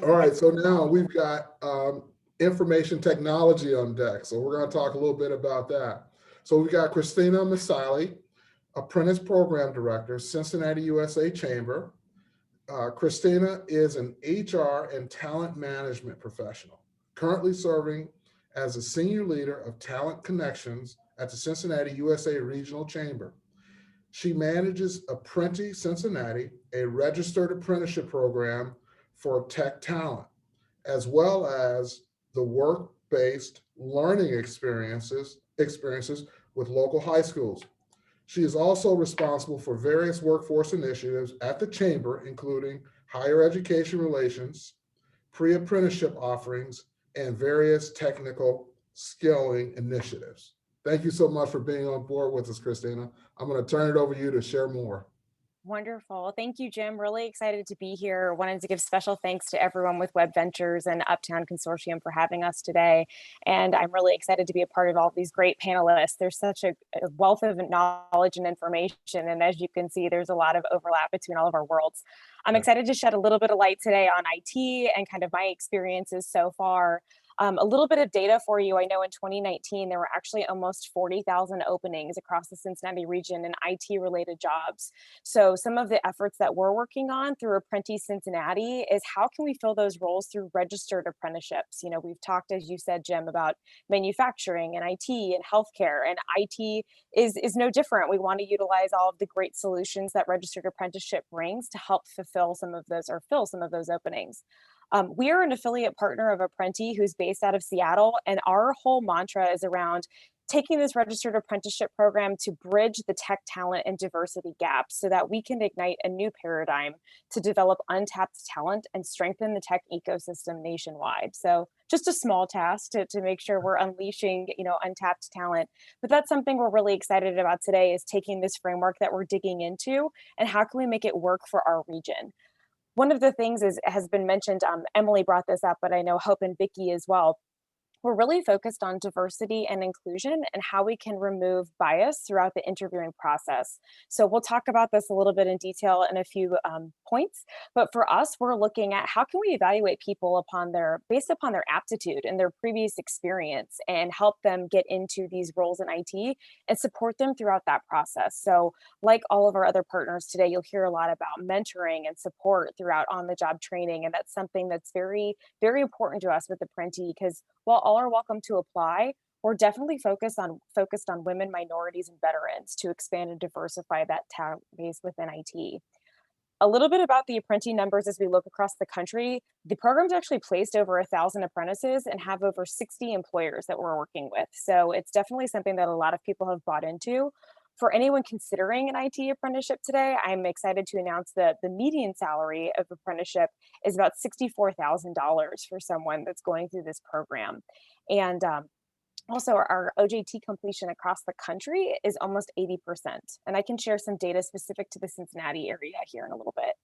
S2: All right, so now we've got information technology on deck. So we're going to talk a little bit about that. So we've got Christina Masali, Apprentice Program Director, Cincinnati USA Chamber. Christina is an HR and talent management professional, currently serving as a senior leader of talent connections at the Cincinnati USA Regional Chamber. She manages Apprentice Cincinnati, a registered apprenticeship program for tech talent, as well as the work-based learning experiences with local high schools. She is also responsible for various workforce initiatives at the Chamber, including higher education relations, pre-apprenticeship offerings, and various technical skilling initiatives. Thank you so much for being on board with us, Christina. I'm going to turn it over to you to share more.
S7: Wonderful. Thank you, Jim. Really excited to be here. Wanted to give special thanks to everyone with WEB Ventures and Uptown Consortium for having us today. And I'm really excited to be a part of all these great panelists. There's such a wealth of knowledge and information. And as you can see, there's a lot of overlap between all of our worlds. I'm excited to shed a little bit of light today on IT and kind of my experiences so far. A little bit of data for you. I know in 2019, there were actually almost 40,000 openings across the Cincinnati region in IT related jobs. So some of the efforts that we're working on through Apprentice Cincinnati is how can we fill those roles through registered apprenticeships? You know, we've talked, as you said, Jim, about manufacturing and IT and healthcare, and IT is no different. We want to utilize all of the great solutions that registered apprenticeship brings to help fulfill some of those or fill some of those openings. We are an affiliate partner of Apprentice who's based out of Seattle, and our whole mantra is around taking this registered apprenticeship program to bridge the tech talent and diversity gaps so that we can ignite a new paradigm to develop untapped talent and strengthen the tech ecosystem nationwide. So just a small task to make sure we're unleashing, untapped talent. But that's something we're really excited about today, is taking this framework that we're digging into and how can we make it work for our region. One of the things has been mentioned, Emily brought this up, but I know Hope and Vicki as well. We're really focused on diversity and inclusion and how we can remove bias throughout the interviewing process. So we'll talk about this a little bit in detail in a few points, but for us, we're looking at how can we evaluate people based upon their aptitude and their previous experience and help them get into these roles in IT and support them throughout that process. So like all of our other partners today, you'll hear a lot about mentoring and support throughout on-the-job training. And that's something that's very, very important to us with Apprentice, because while all are welcome to apply, we're definitely focused on women, minorities, and veterans to expand and diversify that talent base within IT. A little bit about the Apprentice numbers as we look across the country. The program's actually placed over 1,000 apprentices and have over 60 employers that we're working with. So it's definitely something that a lot of people have bought into. For anyone considering an IT apprenticeship today, I'm excited to announce that the median salary of apprenticeship is about $64,000 for someone that's going through this program. And also, our OJT completion across the country is almost 80%. And I can share some data specific to the Cincinnati area here in a little bit.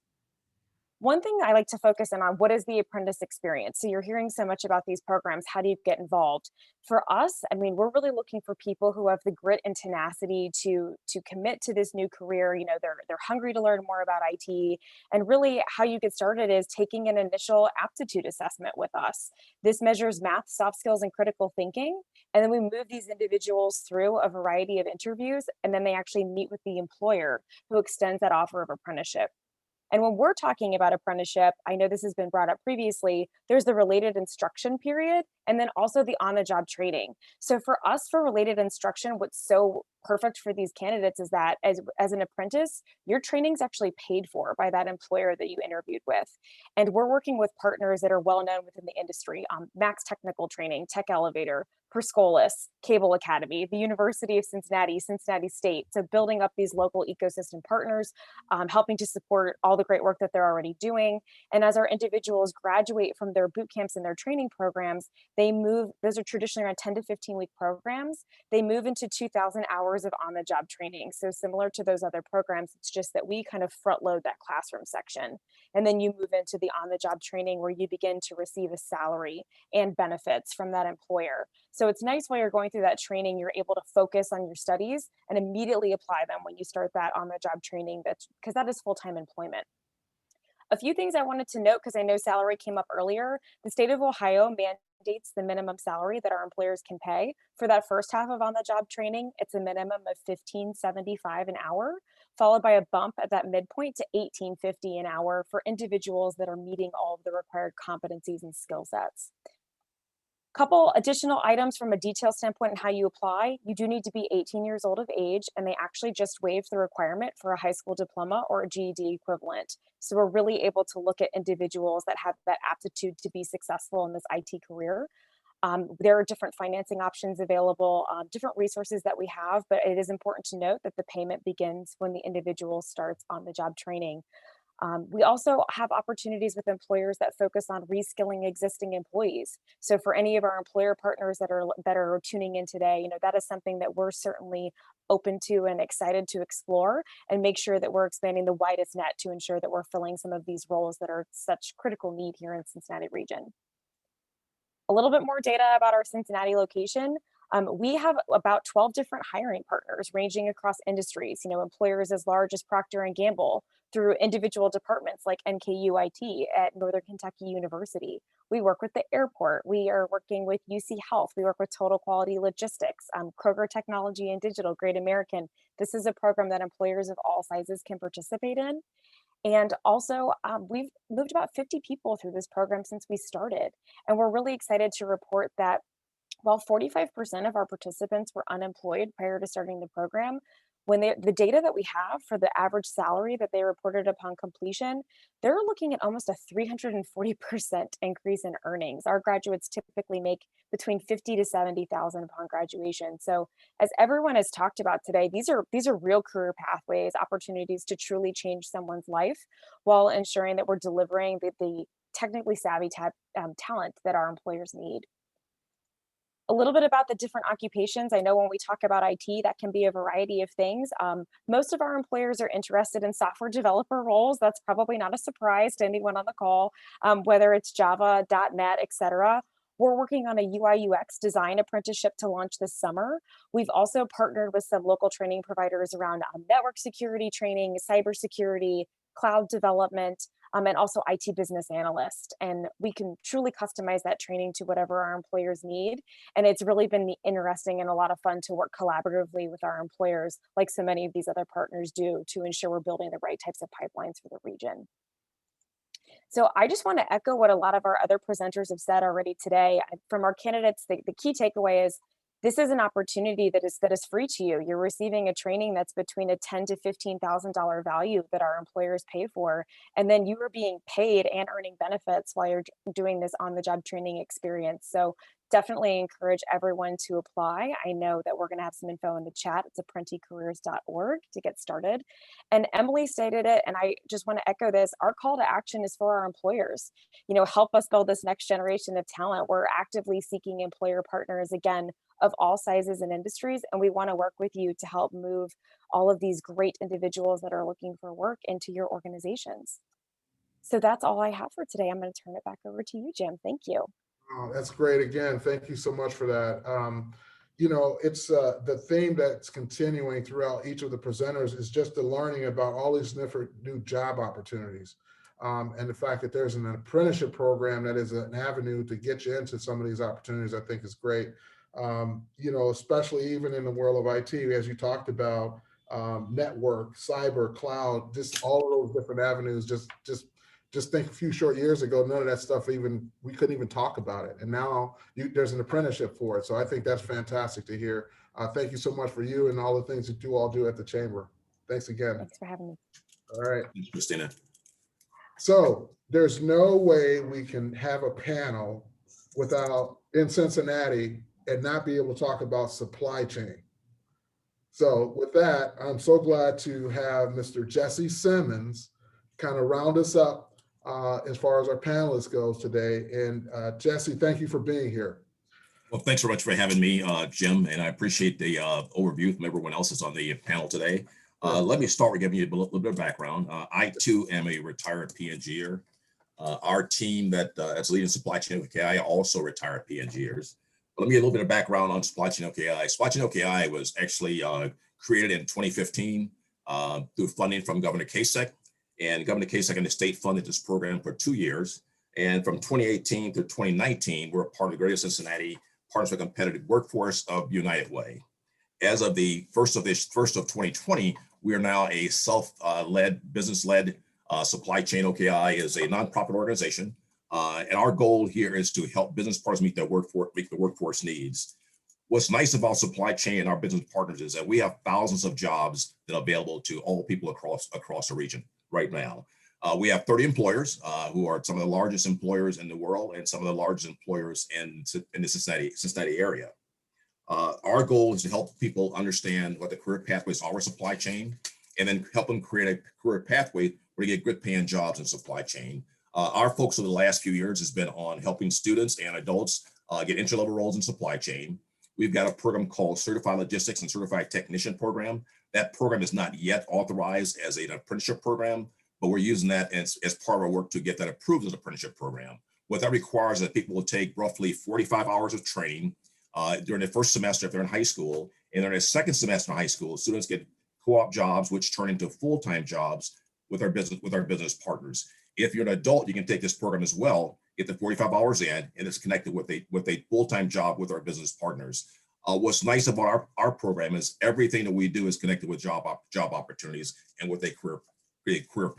S7: One thing I like to focus in on, what is the apprentice experience? So you're hearing so much about these programs. How do you get involved? For us, I mean, we're really looking for people who have the grit and tenacity to commit to this new career. You know, they're hungry to learn more about IT. And really how you get started is taking an initial aptitude assessment with us. This measures math, soft skills, and critical thinking. And then we move these individuals through a variety of interviews, and then they actually meet with the employer who extends that offer of apprenticeship. And when we're talking about apprenticeship, I know this has been brought up previously, there's the related instruction period and then also the on-the-job training. So for us, for related instruction, what's so perfect for these candidates is that as an apprentice, your training is actually paid for by that employer that you interviewed with. And we're working with partners that are well known within the industry, Max Technical Training, Tech Elevator, Perscolis, Cable Academy, the University of Cincinnati, Cincinnati State. So building up these local ecosystem partners, helping to support all the great work that they're already doing. And as our individuals graduate from their boot camps and their training programs, they move, those are traditionally around 10 to 15 week programs. They move into 2,000 hours of on-the-job training. So similar to those other programs, it's just that we kind of front load that classroom section. And then you move into the on-the-job training where you begin to receive a salary and benefits from that employer. So it's nice while you're going through that training, you're able to focus on your studies and immediately apply them when you start that on-the-job training, because that is full-time employment. A few things I wanted to note, because I know salary came up earlier. The state of Ohio mandates the minimum salary that our employers can pay. For that first half of on-the-job training, it's a minimum of $15.75 an hour, followed by a bump at that midpoint to $18.50 an hour for individuals that are meeting all of the required competencies and skill sets. Couple additional items from a detail standpoint and how you apply. You do need to be 18 years old of age, and they actually just waived the requirement for a high school diploma or a GED equivalent. So we're really able to look at individuals that have that aptitude to be successful in this IT career. There are different financing options available, different resources that we have, but it is important to note that the payment begins when the individual starts on the job training. We also have opportunities with employers that focus on reskilling existing employees. So for any of our employer partners that are tuning in today, you know, that is something that we're certainly open to and excited to explore and make sure that we're expanding the widest net to ensure that we're filling some of these roles that are such critical need here in Cincinnati region. A little bit more data about our Cincinnati location. We have about 12 different hiring partners ranging across industries, you know, employers as large as Procter and Gamble through individual departments like NKUIT at Northern Kentucky University. We work with the airport. We are working with UC Health. We work with Total Quality Logistics, Kroger Technology and Digital, Great American. This is a program that employers of all sizes can participate in. And also, we've moved about 50 people through this program since we started. And we're really excited to report that while 45% of our participants were unemployed prior to starting the program, when the data that we have for the average salary that they reported upon completion, they're looking at almost a 340% increase in earnings. Our graduates typically make between 50 to 70,000 upon graduation. So as everyone has talked about today, these are real career pathways, opportunities to truly change someone's life while ensuring that we're delivering the technically savvy talent that our employers need. A little bit about the different occupations. I know when we talk about IT, that can be a variety of things. Most of our employers are interested in software developer roles. That's probably not a surprise to anyone on the call, whether it's Java, .NET, etc. We're working on a UI UX design apprenticeship to launch this summer. We've also partnered with some local training providers around network security training, cybersecurity, cloud development, and also IT business analyst. And we can truly customize that training to whatever our employers need. And it's really been interesting and a lot of fun to work collaboratively with our employers, like so many of these other partners do, to ensure we're building the right types of pipelines for the region. So I just want to echo what a lot of our other presenters have said already today. From our candidates, the key takeaway is this is an opportunity that is free to you. You're receiving a training that's between a $10,000 to $15,000 value that our employers pay for, and then you are being paid and earning benefits while you're doing this on-the-job training experience. So definitely encourage everyone to apply. I know that we're going to have some info in the chat. It's apprenticareers.org to get started. And Emily stated it, and I just want to echo this. Our call to action is for our employers. You know, help us build this next generation of talent. We're actively seeking employer partners, again, of all sizes and industries, and we want to work with you to help move all of these great individuals that are looking for work into your organizations. So that's all I have for today. I'm going to turn it back over to you, Jim. Thank you.
S2: Oh, that's great. Again, thank you so much for that. You know, it's the theme that's continuing throughout each of the presenters is just the learning about all these different new job opportunities. And the fact that there's an apprenticeship program that is an avenue to get you into some of these opportunities, I think is great. You know, especially even in the world of IT, as you talked about, network, cyber, cloud, just all of those different avenues. Just think a few short years ago, none of that stuff we couldn't even talk about it. And now there's an apprenticeship for it. So I think that's fantastic to hear. Thank you so much for you and all the things that you all do at the Chamber. Thanks again.
S7: Thanks for having me.
S2: All right.
S8: Thanks, Christina.
S2: So there's no way we can have a panel in Cincinnati and not be able to talk about supply chain. So with that, I'm so glad to have Mr. Jesse Simmons kind of round us up as far as our panelists goes today. And Jesse, thank you for being here.
S8: Well, thanks so much for having me, Jim, and I appreciate the overview from everyone else that's on the panel today. Let me start with giving you a little bit of background. I too am a retired P&G'er. Our team that's leading supply chain OKI also retired P&G'ers. Let me get a little bit of background on Supply Chain OKI. Supply Chain OKI was actually created in 2015 through funding from Governor Kasich. And Governor Kasich and the state funded this program for 2 years. And from 2018 to 2019, we're a part of the Greater Cincinnati Partners for Competitive Workforce of United Way. As of the first of 2020, we are now a self-led, business-led Supply Chain OKI is a nonprofit organization. And our goal here is to help business partners meet the workforce needs. What's nice about supply chain and our business partners is that we have thousands of jobs that are available to all people across the region right now. We have 30 employers who are some of the largest employers in the world and some of the largest employers in the Cincinnati area. Our goal is to help people understand what the career pathways are with supply chain and then help them create a career pathway where you get good paying jobs in supply chain. Our focus over the last few years has been on helping students and adults get entry-level roles in supply chain. We've got a program called Certified Logistics and Certified Technician Program. That program is not yet authorized as an apprenticeship program, but we're using that as part of our work to get that approved as an apprenticeship program. What that requires is that people will take roughly 45 hours of training during the first semester if they're in high school, and during the second semester in high school, students get co-op jobs, which turn into full-time jobs with our business partners. If you're an adult, you can take this program as well, get the 45 hours in, and it's connected with a full-time job with our business partners. What's nice about our program is everything that we do is connected with job opportunities and with a career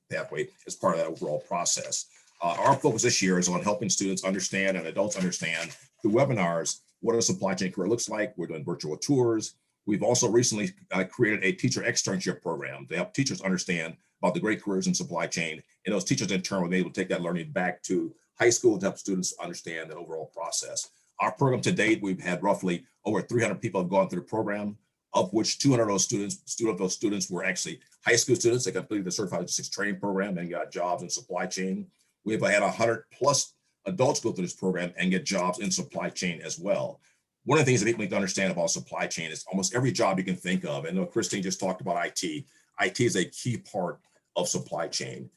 S8: pathway as part of that overall process. Our focus this year is on helping students understand and adults understand through webinars what a supply chain career looks like. We're doing virtual tours. We've also recently created a teacher externship program to help teachers understand about the great careers in supply chain. And those teachers in turn will be able to take that learning back to high school to help students understand the overall process. Our program to date, we've had roughly over 300 people have gone through the program, of which 200 of those students were actually high school students. They completed the Certified Logistics Training Program and got jobs in supply chain. We've had 100 plus adults go through this program and get jobs in supply chain as well. One of the things that people need to understand about supply chain is almost every job you can think of. And Christine just talked about IT. IT is a key part of supply chain.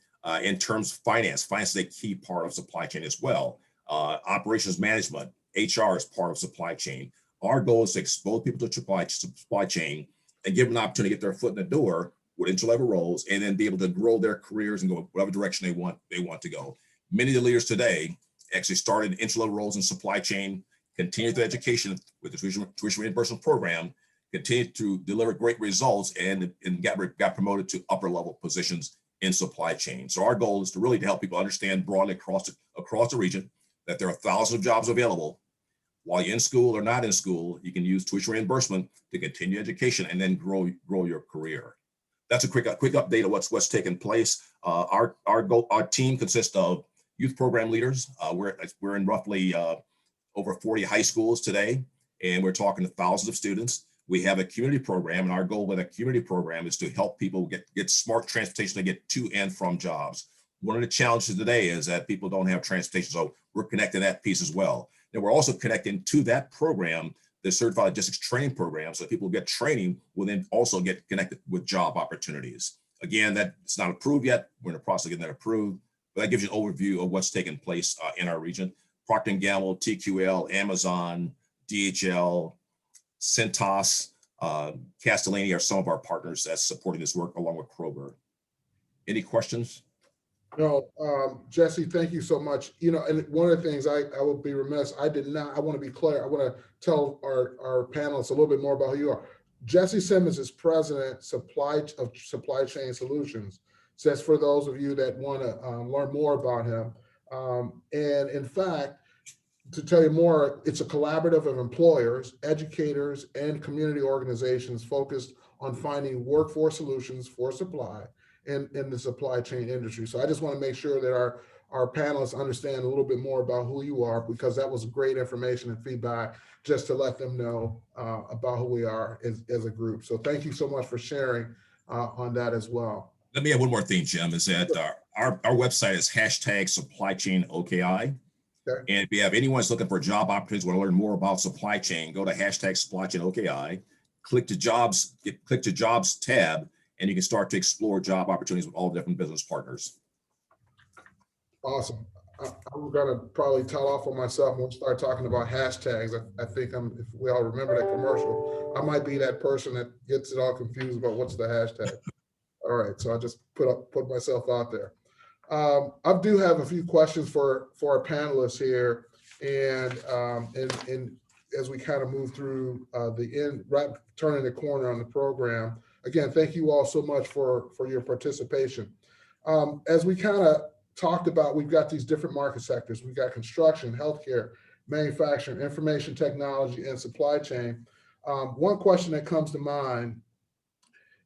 S8: In terms of finance is a key part of supply chain as well. Operations management, HR is part of supply chain. Our goal is to expose people to supply chain and give them an opportunity to get their foot in the door with entry-level roles and then be able to grow their careers and go whatever direction they want to go. Many of the leaders today actually started entry-level roles in supply chain, continued their education with the tuition reimbursement program, continued to deliver great results, and got promoted to upper level positions in supply chain. So our goal is to really help people understand broadly across the region that there are thousands of jobs available. While you're in school or not in school, you can use tuition reimbursement to continue education and then grow your career. That's a quick update of what's taking place. Our team consists of youth program leaders. We're in roughly over 40 high schools today, and we're talking to thousands of students. We have a community program, and our goal with a community program is to help people get smart transportation to get to and from jobs. One of the challenges today is that people don't have transportation, so we're connecting that piece as well. And we're also connecting to that program the Certified Logistics Training Program, so people get training will then also get connected with job opportunities. Again, that's not approved yet. We're in the process of getting that approved, but that gives you an overview of what's taking place in our region. Procter & Gamble, TQL, Amazon, DHL, Cintas, Castellani are some of our partners that's supporting this work along with Kroger. Any questions?
S2: No, Jesse, thank you so much. You know, and one of the things I will be remiss, I want to be clear. I want to tell our panelists a little bit more about who you are. Jesse Simmons is president of Supply Chain Solutions. So that's for those of you that want to learn more about him. And in fact, to tell you more, it's a collaborative of employers, educators, and community organizations focused on finding workforce solutions for supply in the supply chain industry. So I just want to make sure that our panelists understand a little bit more about who you are, because that was great information and feedback just to let them know about who we are as a group. So thank you so much for sharing on that as well.
S8: Let me add one more thing, Jim, is that our website is #SupplyChainOKI. Okay. And if you have anyone that's looking for job opportunities, want to learn more about supply chain, go to #SupplyChainOKI, click to jobs tab, and you can start to explore job opportunities with all different business partners.
S2: Awesome. I'm gonna probably tell off on myself when we start talking about hashtags. I think if we all remember that commercial, I might be that person that gets it all confused about what's the hashtag. All right, so I just put myself out there. I do have a few questions for our panelists here, and as we kind of move through the end, right, turning the corner on the program. Again, thank you all so much for your participation. As we kind of talked about, we've got these different market sectors. We've got construction, healthcare, manufacturing, information technology, and supply chain. One question that comes to mind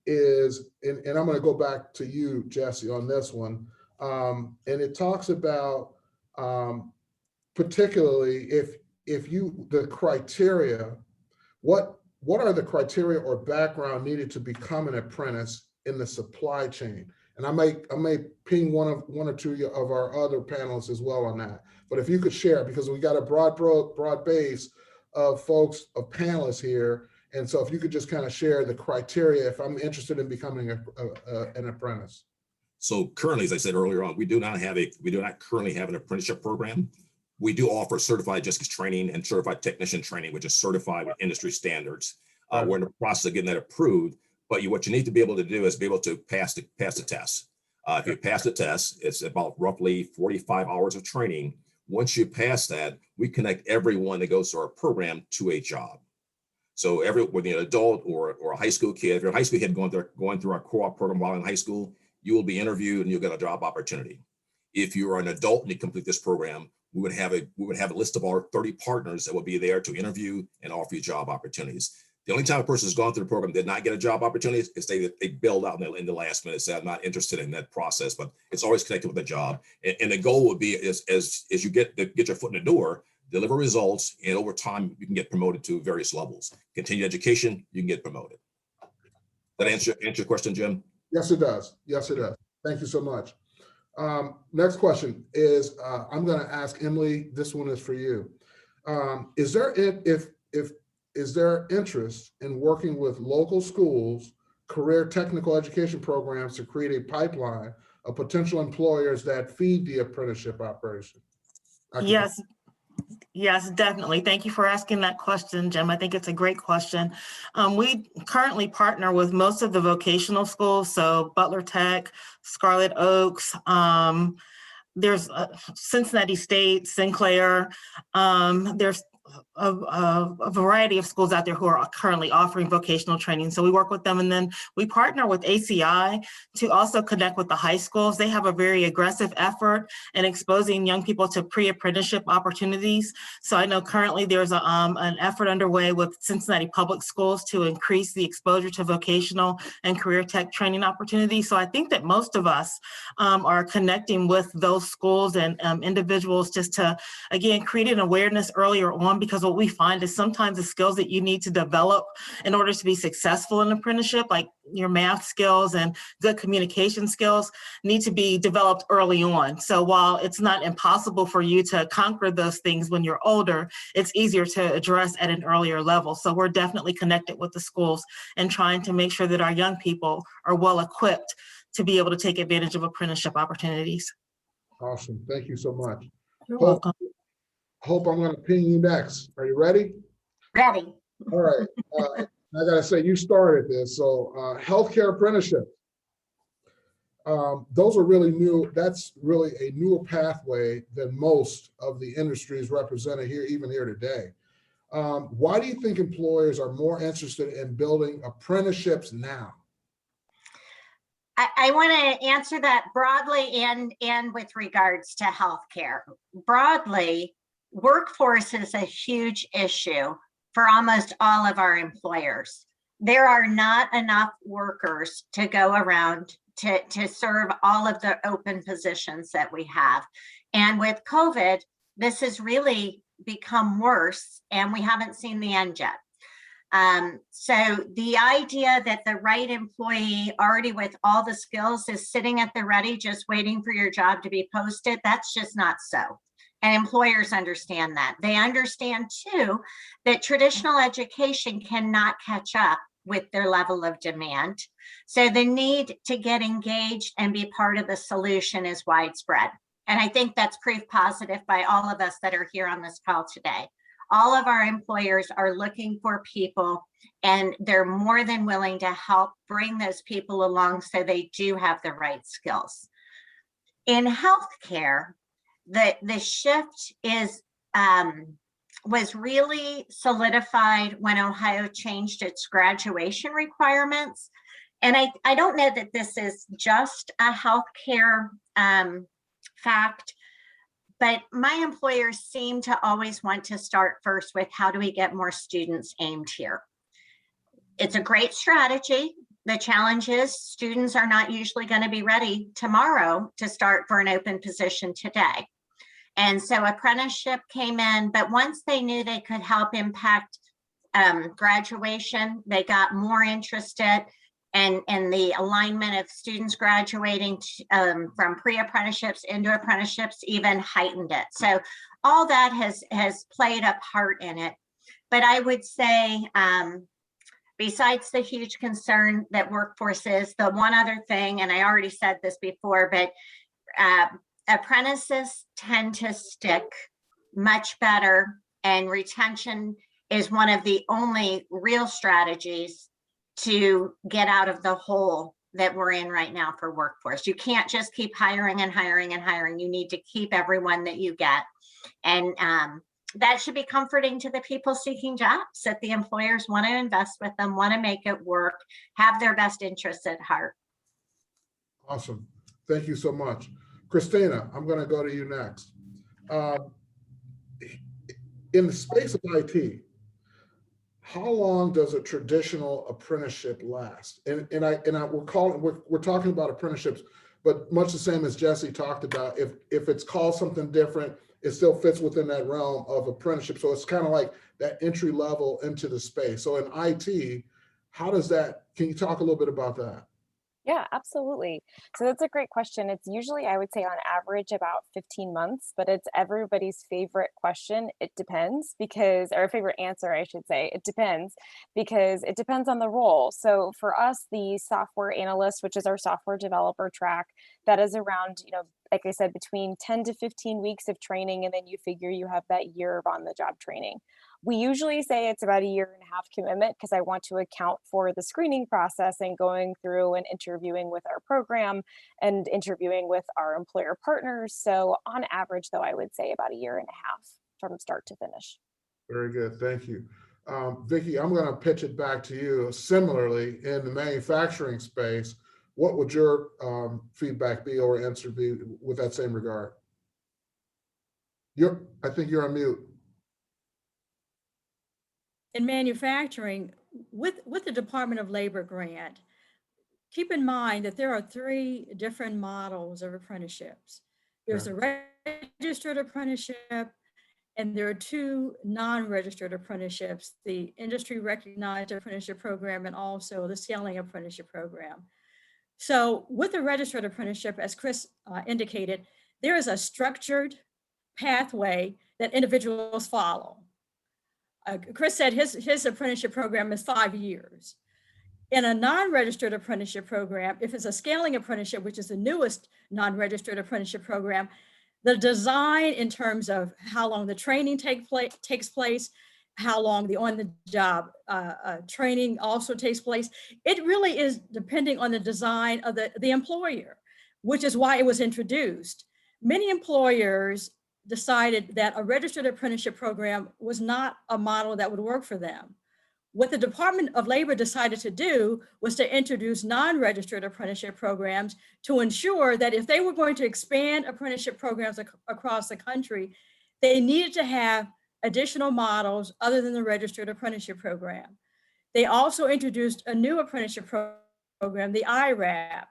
S2: is, and I'm going to go back to you, Jesse, on this one. And it talks about particularly the criteria, what are the criteria or background needed to become an apprentice in the supply chain? And I may ping one or two of our other panelists as well on that. But if you could share, because we got a broad base of folks, of panelists here. And so if you could just kind of share the criteria if I'm interested in becoming an apprentice.
S8: So currently, as I said earlier on, we do not currently have an apprenticeship program. We do offer certified justice training and certified technician training, which is certified with industry standards. We're in the process of getting that approved, but what you need to be able to do is be able to pass the test. If you pass the test, it's about roughly 45 hours of training. Once you pass that, we connect everyone that goes to our program to a job. So whether you're an adult or a high school kid, if you're a high school kid going through our co-op program while in high school, you will be interviewed and you'll get a job opportunity. If you are an adult and you complete this program, we would have a list of our 30 partners that will be there to interview and offer you job opportunities. The only time a person has gone through the program did not get a job opportunity is they bailed out in the last minute, say I'm not interested in that process, but it's always connected with a job. And the goal would be as you get your foot in the door, deliver results, and over time you can get promoted to various levels. Continue education, you can get promoted. That answer your question, Jim?
S2: Yes, it does. Yes, it does. Thank you so much. Next question is, I'm going to ask Emily. This one is for you. Is there interest in working with local schools, career technical education programs to create a pipeline of potential employers that feed the apprenticeship operation?
S4: Yes, definitely. Thank you for asking that question, Jim. I think it's a great question. We currently partner with most of the vocational schools, so Butler Tech, Scarlet Oaks, there's Cincinnati State, Sinclair, there's a variety of schools out there who are currently offering vocational training. So we work with them, and then we partner with ACI to also connect with the high schools. They have a very aggressive effort in exposing young people to pre-apprenticeship opportunities. So I know currently there's an effort underway with Cincinnati Public Schools to increase the exposure to vocational and career tech training opportunities. So I think that most of us are connecting with those schools and individuals just to, again, create an awareness earlier on, because what we find is sometimes the skills that you need to develop in order to be successful in apprenticeship, like your math skills and good communication skills, need to be developed early on. So while it's not impossible for you to conquer those things when you're older, it's easier to address at an earlier level. So we're definitely connected with the schools and trying to make sure that our young people are well equipped to be able to take advantage of apprenticeship opportunities.
S2: Awesome. Thank you so much.
S4: You're welcome.
S2: Hope, I'm going to ping you next. Are you ready?
S5: Ready.
S2: All right. I got to say, you started this. So healthcare apprenticeship. Those are really new. That's really a newer pathway than most of the industries represented here, even here today. Why do you think employers are more interested in building apprenticeships now?
S5: I want to answer that broadly and with regards to healthcare. Broadly, workforce is a huge issue for almost all of our employers. There are not enough workers to go around to serve all of the open positions that we have. And with COVID, this has really become worse, and we haven't seen the end yet. So the idea that the right employee already with all the skills is sitting at the ready, just waiting for your job to be posted, that's just not so. And employers understand that. They understand too that traditional education cannot catch up with their level of demand. So the need to get engaged and be part of the solution is widespread. And I think that's proof positive by all of us that are here on this call today. All of our employers are looking for people, and they're more than willing to help bring those people along so they do have the right skills. In healthcare, the shift was really solidified when Ohio changed its graduation requirements. And I don't know that this is just a healthcare fact, but my employers seem to always want to start first with how do we get more students aimed here? It's a great strategy. The challenge is students are not usually going to be ready tomorrow to start for an open position today. And so apprenticeship came in, but once they knew they could help impact graduation, they got more interested. and the alignment of students graduating from pre-apprenticeships into apprenticeships even heightened it. So all that has played a part in it. But I would say, besides the huge concern that workforce is, the one other thing, and I already said this before, but apprentices tend to stick much better, and retention is one of the only real strategies to get out of the hole that we're in right now for workforce. You can't just keep hiring and hiring and hiring. You need to keep everyone that you get. And that should be comforting to the people seeking jobs, that the employers want to invest with them, want to make it work, have their best interests at heart.
S2: Awesome. Thank you so much. Christina, I'm going to go to you next. In the space of IT, how long does a traditional apprenticeship last? And we're talking about apprenticeships, but much the same as Jesse talked about, if it's called something different, it still fits within that realm of apprenticeship. So it's kind of like that entry level into the space. So in IT, how does that, can you talk a little bit about that?
S7: Yeah, absolutely. So that's a great question. It's usually, I would say on average about 15 months, but it's everybody's favorite question. It depends because, or favorite answer, I should say, it depends because it depends on the role. So for us, the software analyst, which is our software developer track, that is around, like I said, between 10 to 15 weeks of training, and then you figure you have that year of on-the-job training. We usually say it's about a 1.5 year commitment because I want to account for the screening process and going through and interviewing with our program and interviewing with our employer partners. So on average, though, I would say about a 1.5 years from start to finish.
S2: Very good. Thank you. Vicki, I'm going to pitch it back to you. Similarly, in the manufacturing space, what would your feedback be or answer be with that same regard? I think you're on mute.
S6: In manufacturing, with the Department of Labor grant, keep in mind that there are 3 different models of apprenticeships. There's a registered apprenticeship, and there are 2 non-registered apprenticeships, the industry recognized apprenticeship program and also the scaling apprenticeship program. So with the registered apprenticeship, as Chris indicated, there is a structured pathway that individuals follow. Chris said his apprenticeship program is 5 years. In a non-registered apprenticeship program, if it's a scaling apprenticeship, which is the newest non-registered apprenticeship program, the design in terms of how long the training takes place, how long the on-the-job training also takes place, it really is depending on the design of the employer, which is why it was introduced. Many employers decided that a registered apprenticeship program was not a model that would work for them. What the Department of Labor decided to do was to introduce non-registered apprenticeship programs to ensure that if they were going to expand apprenticeship programs across the country, they needed to have additional models other than the registered apprenticeship program. They also introduced a new apprenticeship program, the IRAP.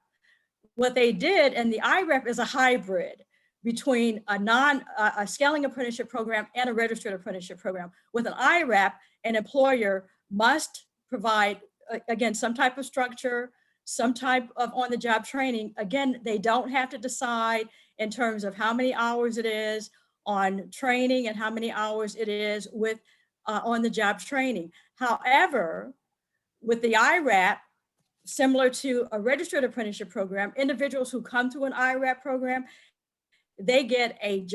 S6: What they did, and the IRAP is a hybrid between a scaling apprenticeship program and a registered apprenticeship program. With an IRAP, an employer must provide, again, some type of structure, some type of on-the-job training. Again, they don't have to decide in terms of how many hours it is on training and how many hours it is with on-the-job training. However, with the IRAP, similar to a registered apprenticeship program, individuals who come to an IRAP program, they get a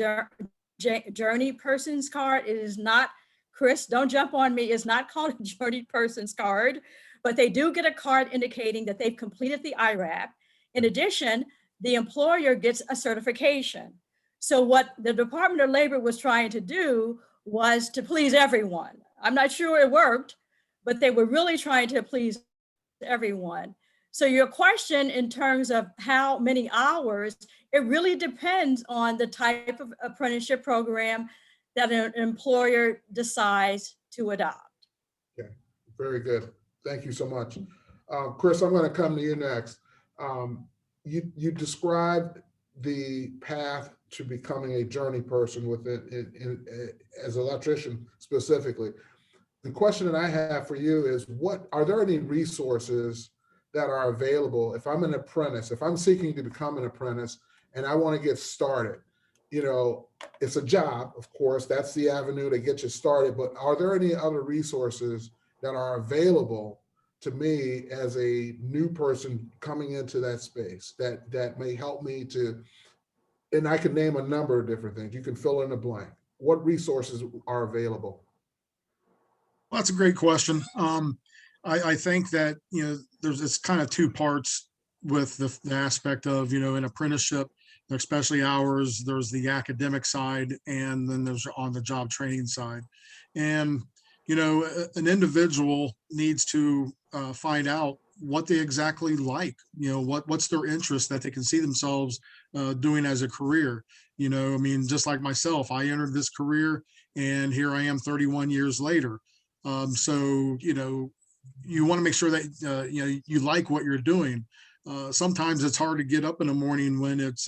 S6: journey person's card. It is not, Chris, don't jump on me, it's not called a journey person's card, but they do get a card indicating that they've completed the IRAP. In addition, the employer gets a certification. So what the Department of Labor was trying to do was to please everyone. I'm not sure it worked, but they were really trying to please everyone. So your question in terms of how many hours, it really depends on the type of apprenticeship program that an employer decides to adopt.
S2: Okay, very good. Thank you so much. Chris, I'm going to come to you next. You described the path to becoming a journey person as an electrician specifically. The question that I have for you is, are there any resources that are available if I'm an apprentice, if I'm seeking to become an apprentice and I want to get started? You know, it's a job, of course, that's the avenue to get you started, but are there any other resources that are available to me as a new person coming into that space that may help me to, and I can name a number of different things. You can fill in a blank. What resources are available?
S3: Well, that's a great question. I think that, there's this kind of two parts with the aspect of, an apprenticeship, especially ours. There's the academic side, and then there's on the job training side. And, an individual needs to find out what they exactly like, what's their interest that they can see themselves doing as a career. I mean, just like myself, I entered this career and here I am 31 years later. So, you want to make sure that, you like what you're doing. Sometimes it's hard to get up in the morning when it's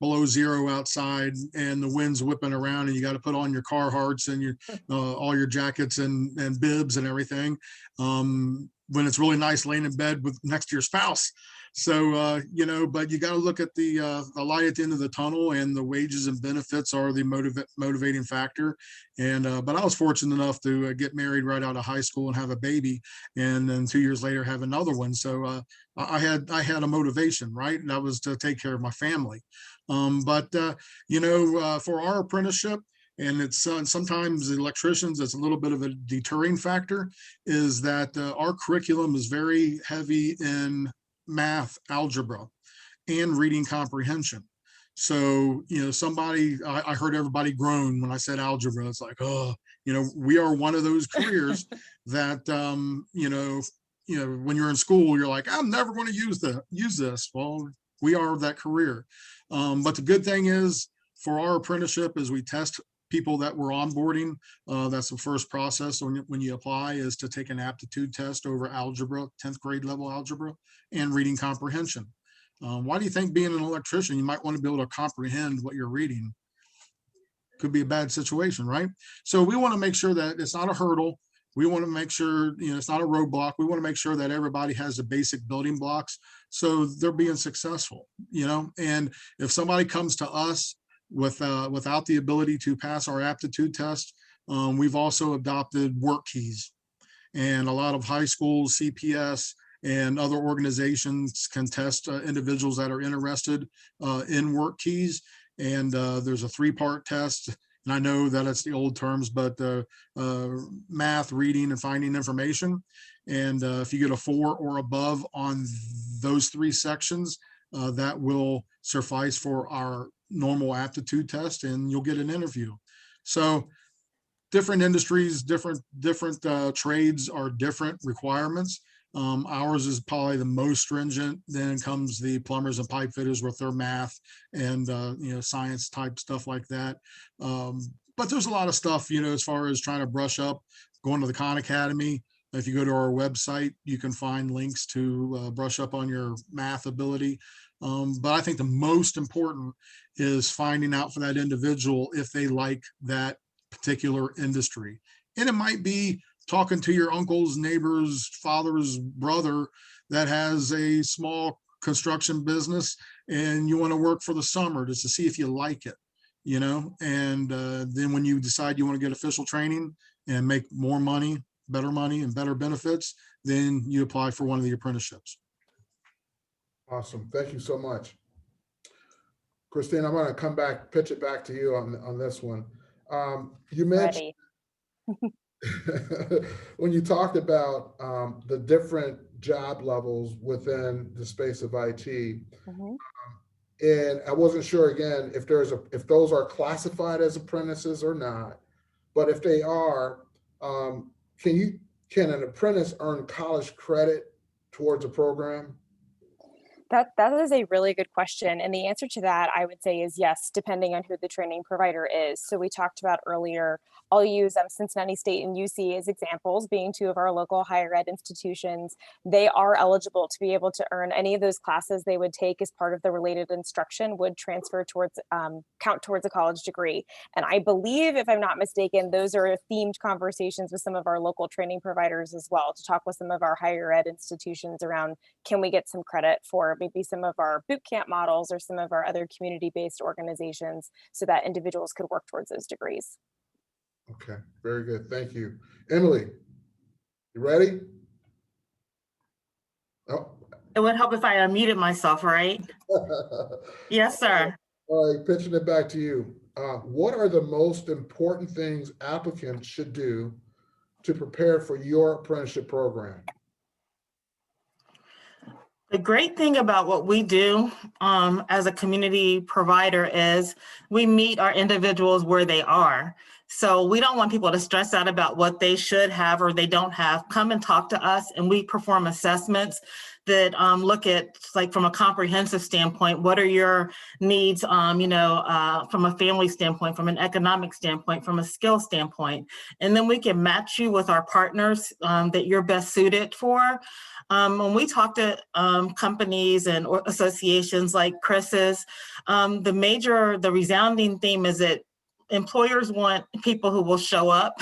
S3: below zero outside and the wind's whipping around and you got to put on your Carhartts and your all your jackets and bibs and everything. When it's really nice laying in bed with next to your spouse. So, but you got to look at the light at the end of the tunnel, and the wages and benefits are the motivating factor. And, but I was fortunate enough to get married right out of high school and have a baby, and then 2 years later have another one. So I had a motivation, right? And that was to take care of my family. For our apprenticeship, and it's sometimes electricians, it's a little bit of a deterring factor, is that our curriculum is very heavy in math, algebra, and reading comprehension. So, I heard everybody groan when I said algebra. It's like, oh, we are one of those careers that, when you're in school, you're like, I'm never going to use this. Well, we are that career. But the good thing is for our apprenticeship is we test people that we're onboarding. That's the first process when you apply, is to take an aptitude test over algebra, 10th grade level algebra, and reading comprehension. Why do you think being an electrician, you might want to be able to comprehend what you're reading? Could be a bad situation, right? So we want to make sure that it's not a hurdle. We want to make sure, it's not a roadblock. We want to make sure that everybody has the basic building blocks so they're being successful, and if somebody comes to us without the ability to pass our aptitude test, we've also adopted work keys, and a lot of high schools, CPS, and other organizations can test individuals that are interested in work keys. And there's a 3-part test. And I know that it's the old terms, but math, reading, and finding information. And if you get a 4 or above on those 3 sections, that will suffice for our normal aptitude test, and you'll get an interview. So different industries, different trades are different requirements. Ours is probably the most stringent. Then comes the plumbers and pipe fitters with their math and science type stuff like that. But there's a lot of stuff, as far as trying to brush up, going to the Khan Academy. If you go to our website, you can find links to brush up on your math ability. But I think the most important is finding out for that individual if they like that particular industry. And it might be talking to your uncle's neighbor's father's brother that has a small construction business, and you want to work for the summer just to see if you like it, and then when you decide you want to get official training and make more money, and better benefits, then you apply for one of the apprenticeships.
S2: Awesome. Thank you so much. Christine, I'm going to pitch it back to you on this one. You mentioned when you talked about the different job levels within the space of IT, and I wasn't sure again if those are classified as apprentices or not. But if they are, can an apprentice earn college credit towards a program?
S7: That is a really good question. And the answer to that, I would say, is yes, depending on who the training provider is. So we talked about earlier, I'll use Cincinnati State and UC as examples, being two of our local higher ed institutions. They are eligible to be able to earn any of those classes they would take as part of the related instruction would transfer towards, count towards a college degree. And I believe, if I'm not mistaken, those are themed conversations with some of our local training providers as well, to talk with some of our higher ed institutions around, can we get some credit for maybe some of our boot camp models or some of our other community-based organizations so that individuals could work towards those degrees.
S2: Okay, very good. Thank you. Emily, you ready? Oh.
S4: It would help if I unmuted myself, right? Yes, sir.
S2: All right, pitching it back to you. What are the most important things applicants should do to prepare for your apprenticeship program?
S4: The great thing about what we do as a community provider is we meet our individuals where they are. So we don't want people to stress out about what they should have or they don't have. Come and talk to us, and we perform assessments that look at, like, from a comprehensive standpoint, what are your needs, from a family standpoint, from an economic standpoint, from a skill standpoint. And then we can match you with our partners that you're best suited for. When we talk to companies and associations like Chris's, the resounding theme is that employers want people who will show up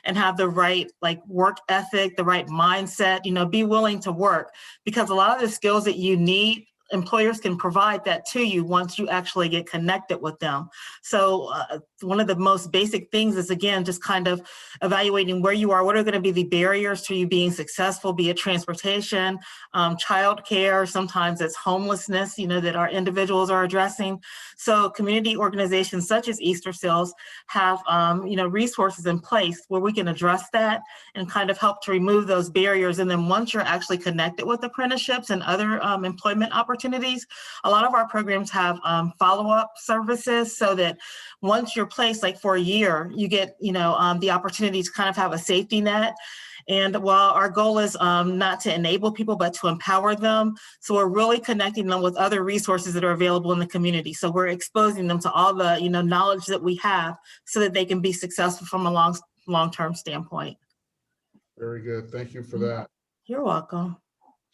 S4: and have the right work ethic, the right mindset, be willing to work, because a lot of the skills that you need, employers can provide that to you once you actually get connected with them. So one of the most basic things is, again, just kind of evaluating where you are. What are going to be the barriers to you being successful, be it transportation, childcare, sometimes it's homelessness, that our individuals are addressing. So community organizations such as Easter Seals have, resources in place where we can address that and kind of help to remove those barriers. And then once you're actually connected with apprenticeships and other employment opportunities, a lot of our programs have follow-up services, so that once you're placed, like for a year, you get, the opportunity to kind of have a safety net. And while our goal is not to enable people, but to empower them, so we're really connecting them with other resources that are available in the community. So we're exposing them to all the, knowledge that we have, so that they can be successful from a long-term standpoint.
S2: Very good. Thank you for that.
S4: You're welcome.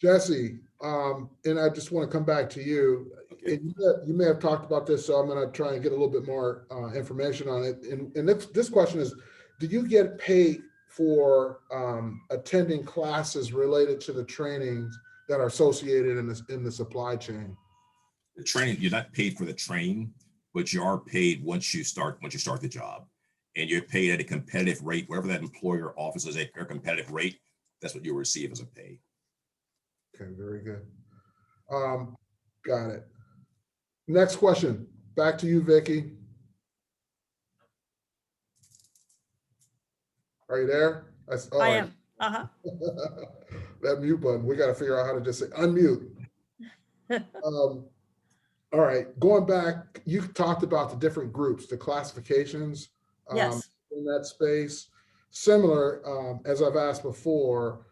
S2: Jesse, and I just want to come back to you. And you may have talked about this, so I'm going to try and get a little bit more information on it. And this question is, do you get paid for attending classes related to the trainings that are associated in the supply chain?
S8: The training, you're not paid for the training, but you are paid once you start the job, and you're paid at a competitive rate. Wherever that employer offers a competitive rate, that's what you receive as a pay.
S2: Okay, very good. Got it. Next question, back to you, Vicki. Are you there?
S6: I am. Uh-huh.
S2: That mute button, we got to figure out how to just say unmute. All right, going back, you talked about the different groups, the classifications
S6: Yes.
S2: in that space. Similar, as I've asked before,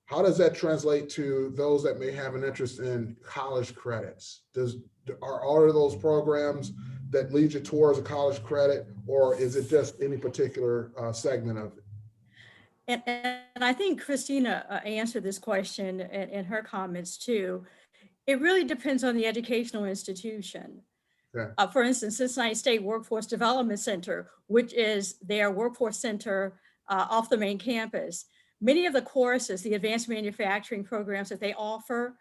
S2: how does that translate to those that may have an interest in college credits? Are all of those programs that lead you towards a college credit, or is it just any particular segment of it?
S6: And I think Christina answered this question in her comments too. It really depends on the educational institution.
S2: Okay.
S6: For instance, Cincinnati State Workforce Development Center, which is their workforce center off the main campus. Many of the courses, the advanced manufacturing programs that they offer,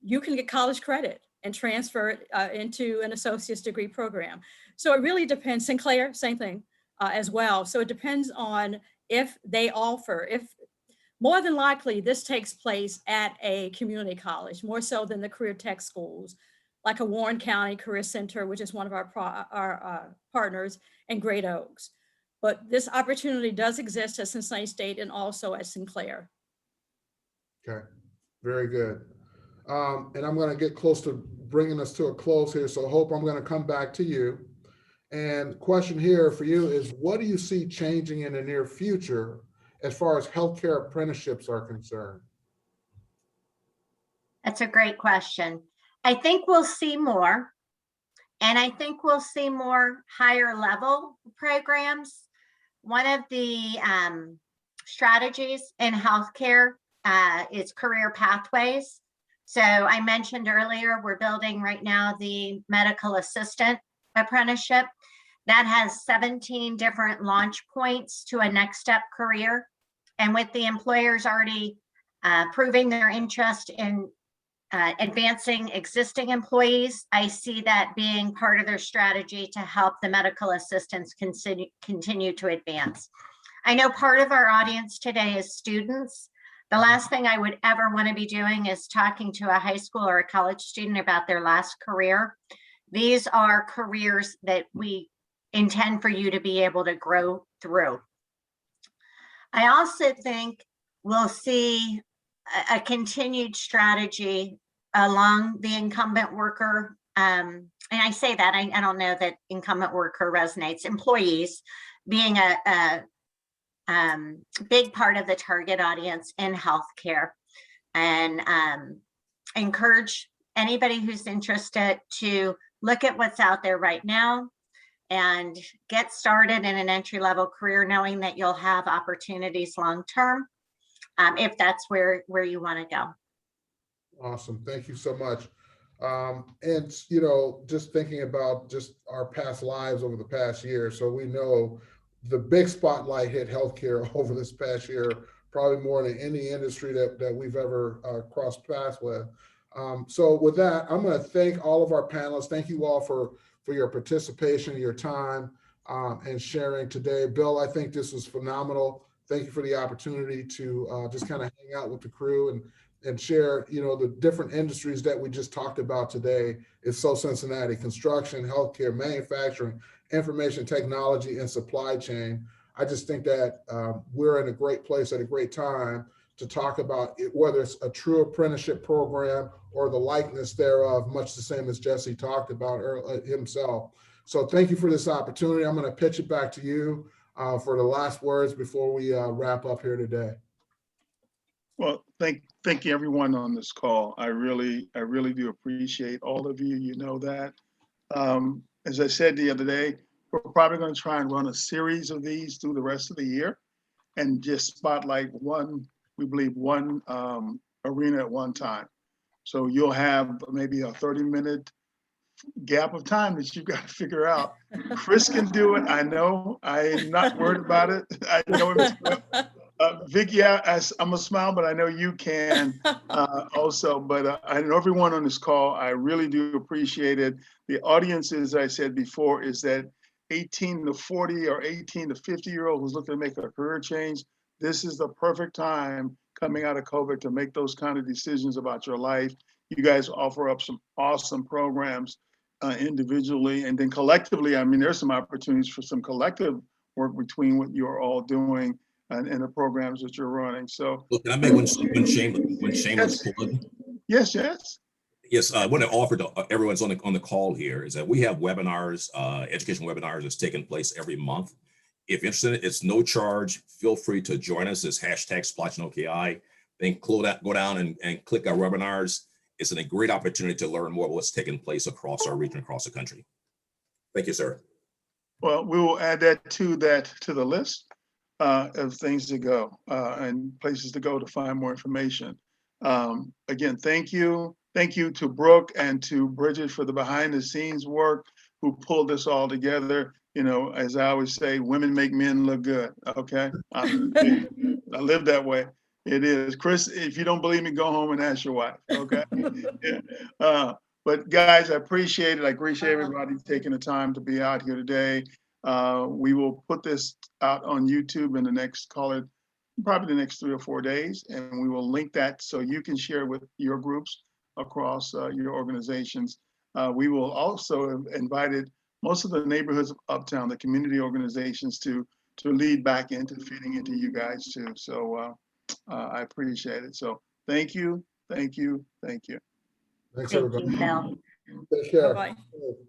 S6: you can get college credit and transfer it into an associate's degree program. So it really depends. Sinclair, same thing as well. So it depends on if they offer, if more than likely this takes place at a community college, more so than the career tech schools, like a Warren County Career Center, which is one of our partners, and Great Oaks. But this opportunity does exist at Cincinnati State and also at Sinclair.
S2: Okay, very good. And I'm going to get close to bringing us to a close here, so Hope, I'm going to come back to you. And question here for you is, what do you see changing in the near future as far as healthcare apprenticeships are concerned?
S5: That's a great question. I think we'll see more. And I think we'll see more higher level programs. One of the strategies in healthcare is career pathways. So I mentioned earlier, we're building right now the medical assistant apprenticeship that has 17 different launch points to a next step career. And with the employers already proving their interest in advancing existing employees, I see that being part of their strategy to help the medical assistants continue to advance. I know part of our audience today is students. The last thing I would ever want to be doing is talking to a high school or a college student about their last career. These are careers that we intend for you to be able to grow through. I also think we'll see a continued strategy along the incumbent worker. And I say that, I don't know that incumbent worker resonates, employees being a big part of the target audience in healthcare, and encourage anybody who's interested to look at what's out there right now and get started in an entry-level career, knowing that you'll have opportunities long-term if that's where you want to go.
S2: Awesome. Thank you so much. And, you know, just thinking about just our past lives over the past year. So we know the big spotlight hit healthcare over this past year, probably more than any industry that we've ever crossed paths with. So with that, I'm going to thank all of our panelists. Thank you all for your participation, your time, and sharing today. Bill, I think this was phenomenal. Thank you for the opportunity to just kind of hang out with the crew and share, you know, the different industries that we just talked about today. It's so Cincinnati: construction, healthcare, manufacturing, information technology, and supply chain. I just think that we're in a great place at a great time to talk about it, whether it's a true apprenticeship program or the likeness thereof, much the same as Jesse talked about himself. So thank you for this opportunity. I'm going to pitch it back to you for the last words before we wrap up here today.
S1: Well, thank you everyone on this call. I really do appreciate all of you. You know that. As I said the other day, we're probably going to try and run a series of these through the rest of the year and just spotlight one arena at one time. So you'll have maybe a 30-minute gap of time that you've got to figure out. Chris can do it. I know. I'm not worried about it. I know it. Vicky, I'm gonna smile, but I know you can also. But I know everyone on this call, I really do appreciate it. The audience, as I said before, is that 18 to 40 or 18 to 50-year-old who's looking to make a career change. This is the perfect time coming out of COVID to make those kind of decisions about your life. You guys offer up some awesome programs individually, and then collectively. I mean, there's some opportunities for some collective work between what you're all doing and the programs that you're running. So
S8: look, can I make one shameless plug?
S1: Yes.
S8: Yes, I want to offer to everyone's on the call here is that we have webinars, education webinars that's taking place every month. If you're interested, it's no charge. Feel free to join us. It's #SplotchingOKI. Then go down and click our webinars. It's a great opportunity to learn more about what's taking place across our region, across the country. Thank you, sir.
S1: Well, we will add that to the list of things to go and places to go to find more information. Again, thank you. Thank you to Brooke and to Bridget for the behind the scenes work who pulled this all together. You know, as I always say, women make men look good. Okay. I live that way. It is. Chris, if you don't believe me, go home and ask your wife. Okay. Yeah. But guys, I appreciate it. I appreciate everybody taking the time to be out here today. We will put this out on YouTube in the next, probably the next 3 or 4 days, and we will link that so you can share with your groups across your organizations. We will also have invited most of the neighborhoods of Uptown, the community organizations, to lead back into feeding into you guys too. So I appreciate it. So thank you.
S2: Thanks,
S5: Thank
S2: everybody.
S5: you, Bill.
S2: Take care.
S6: Bye-bye.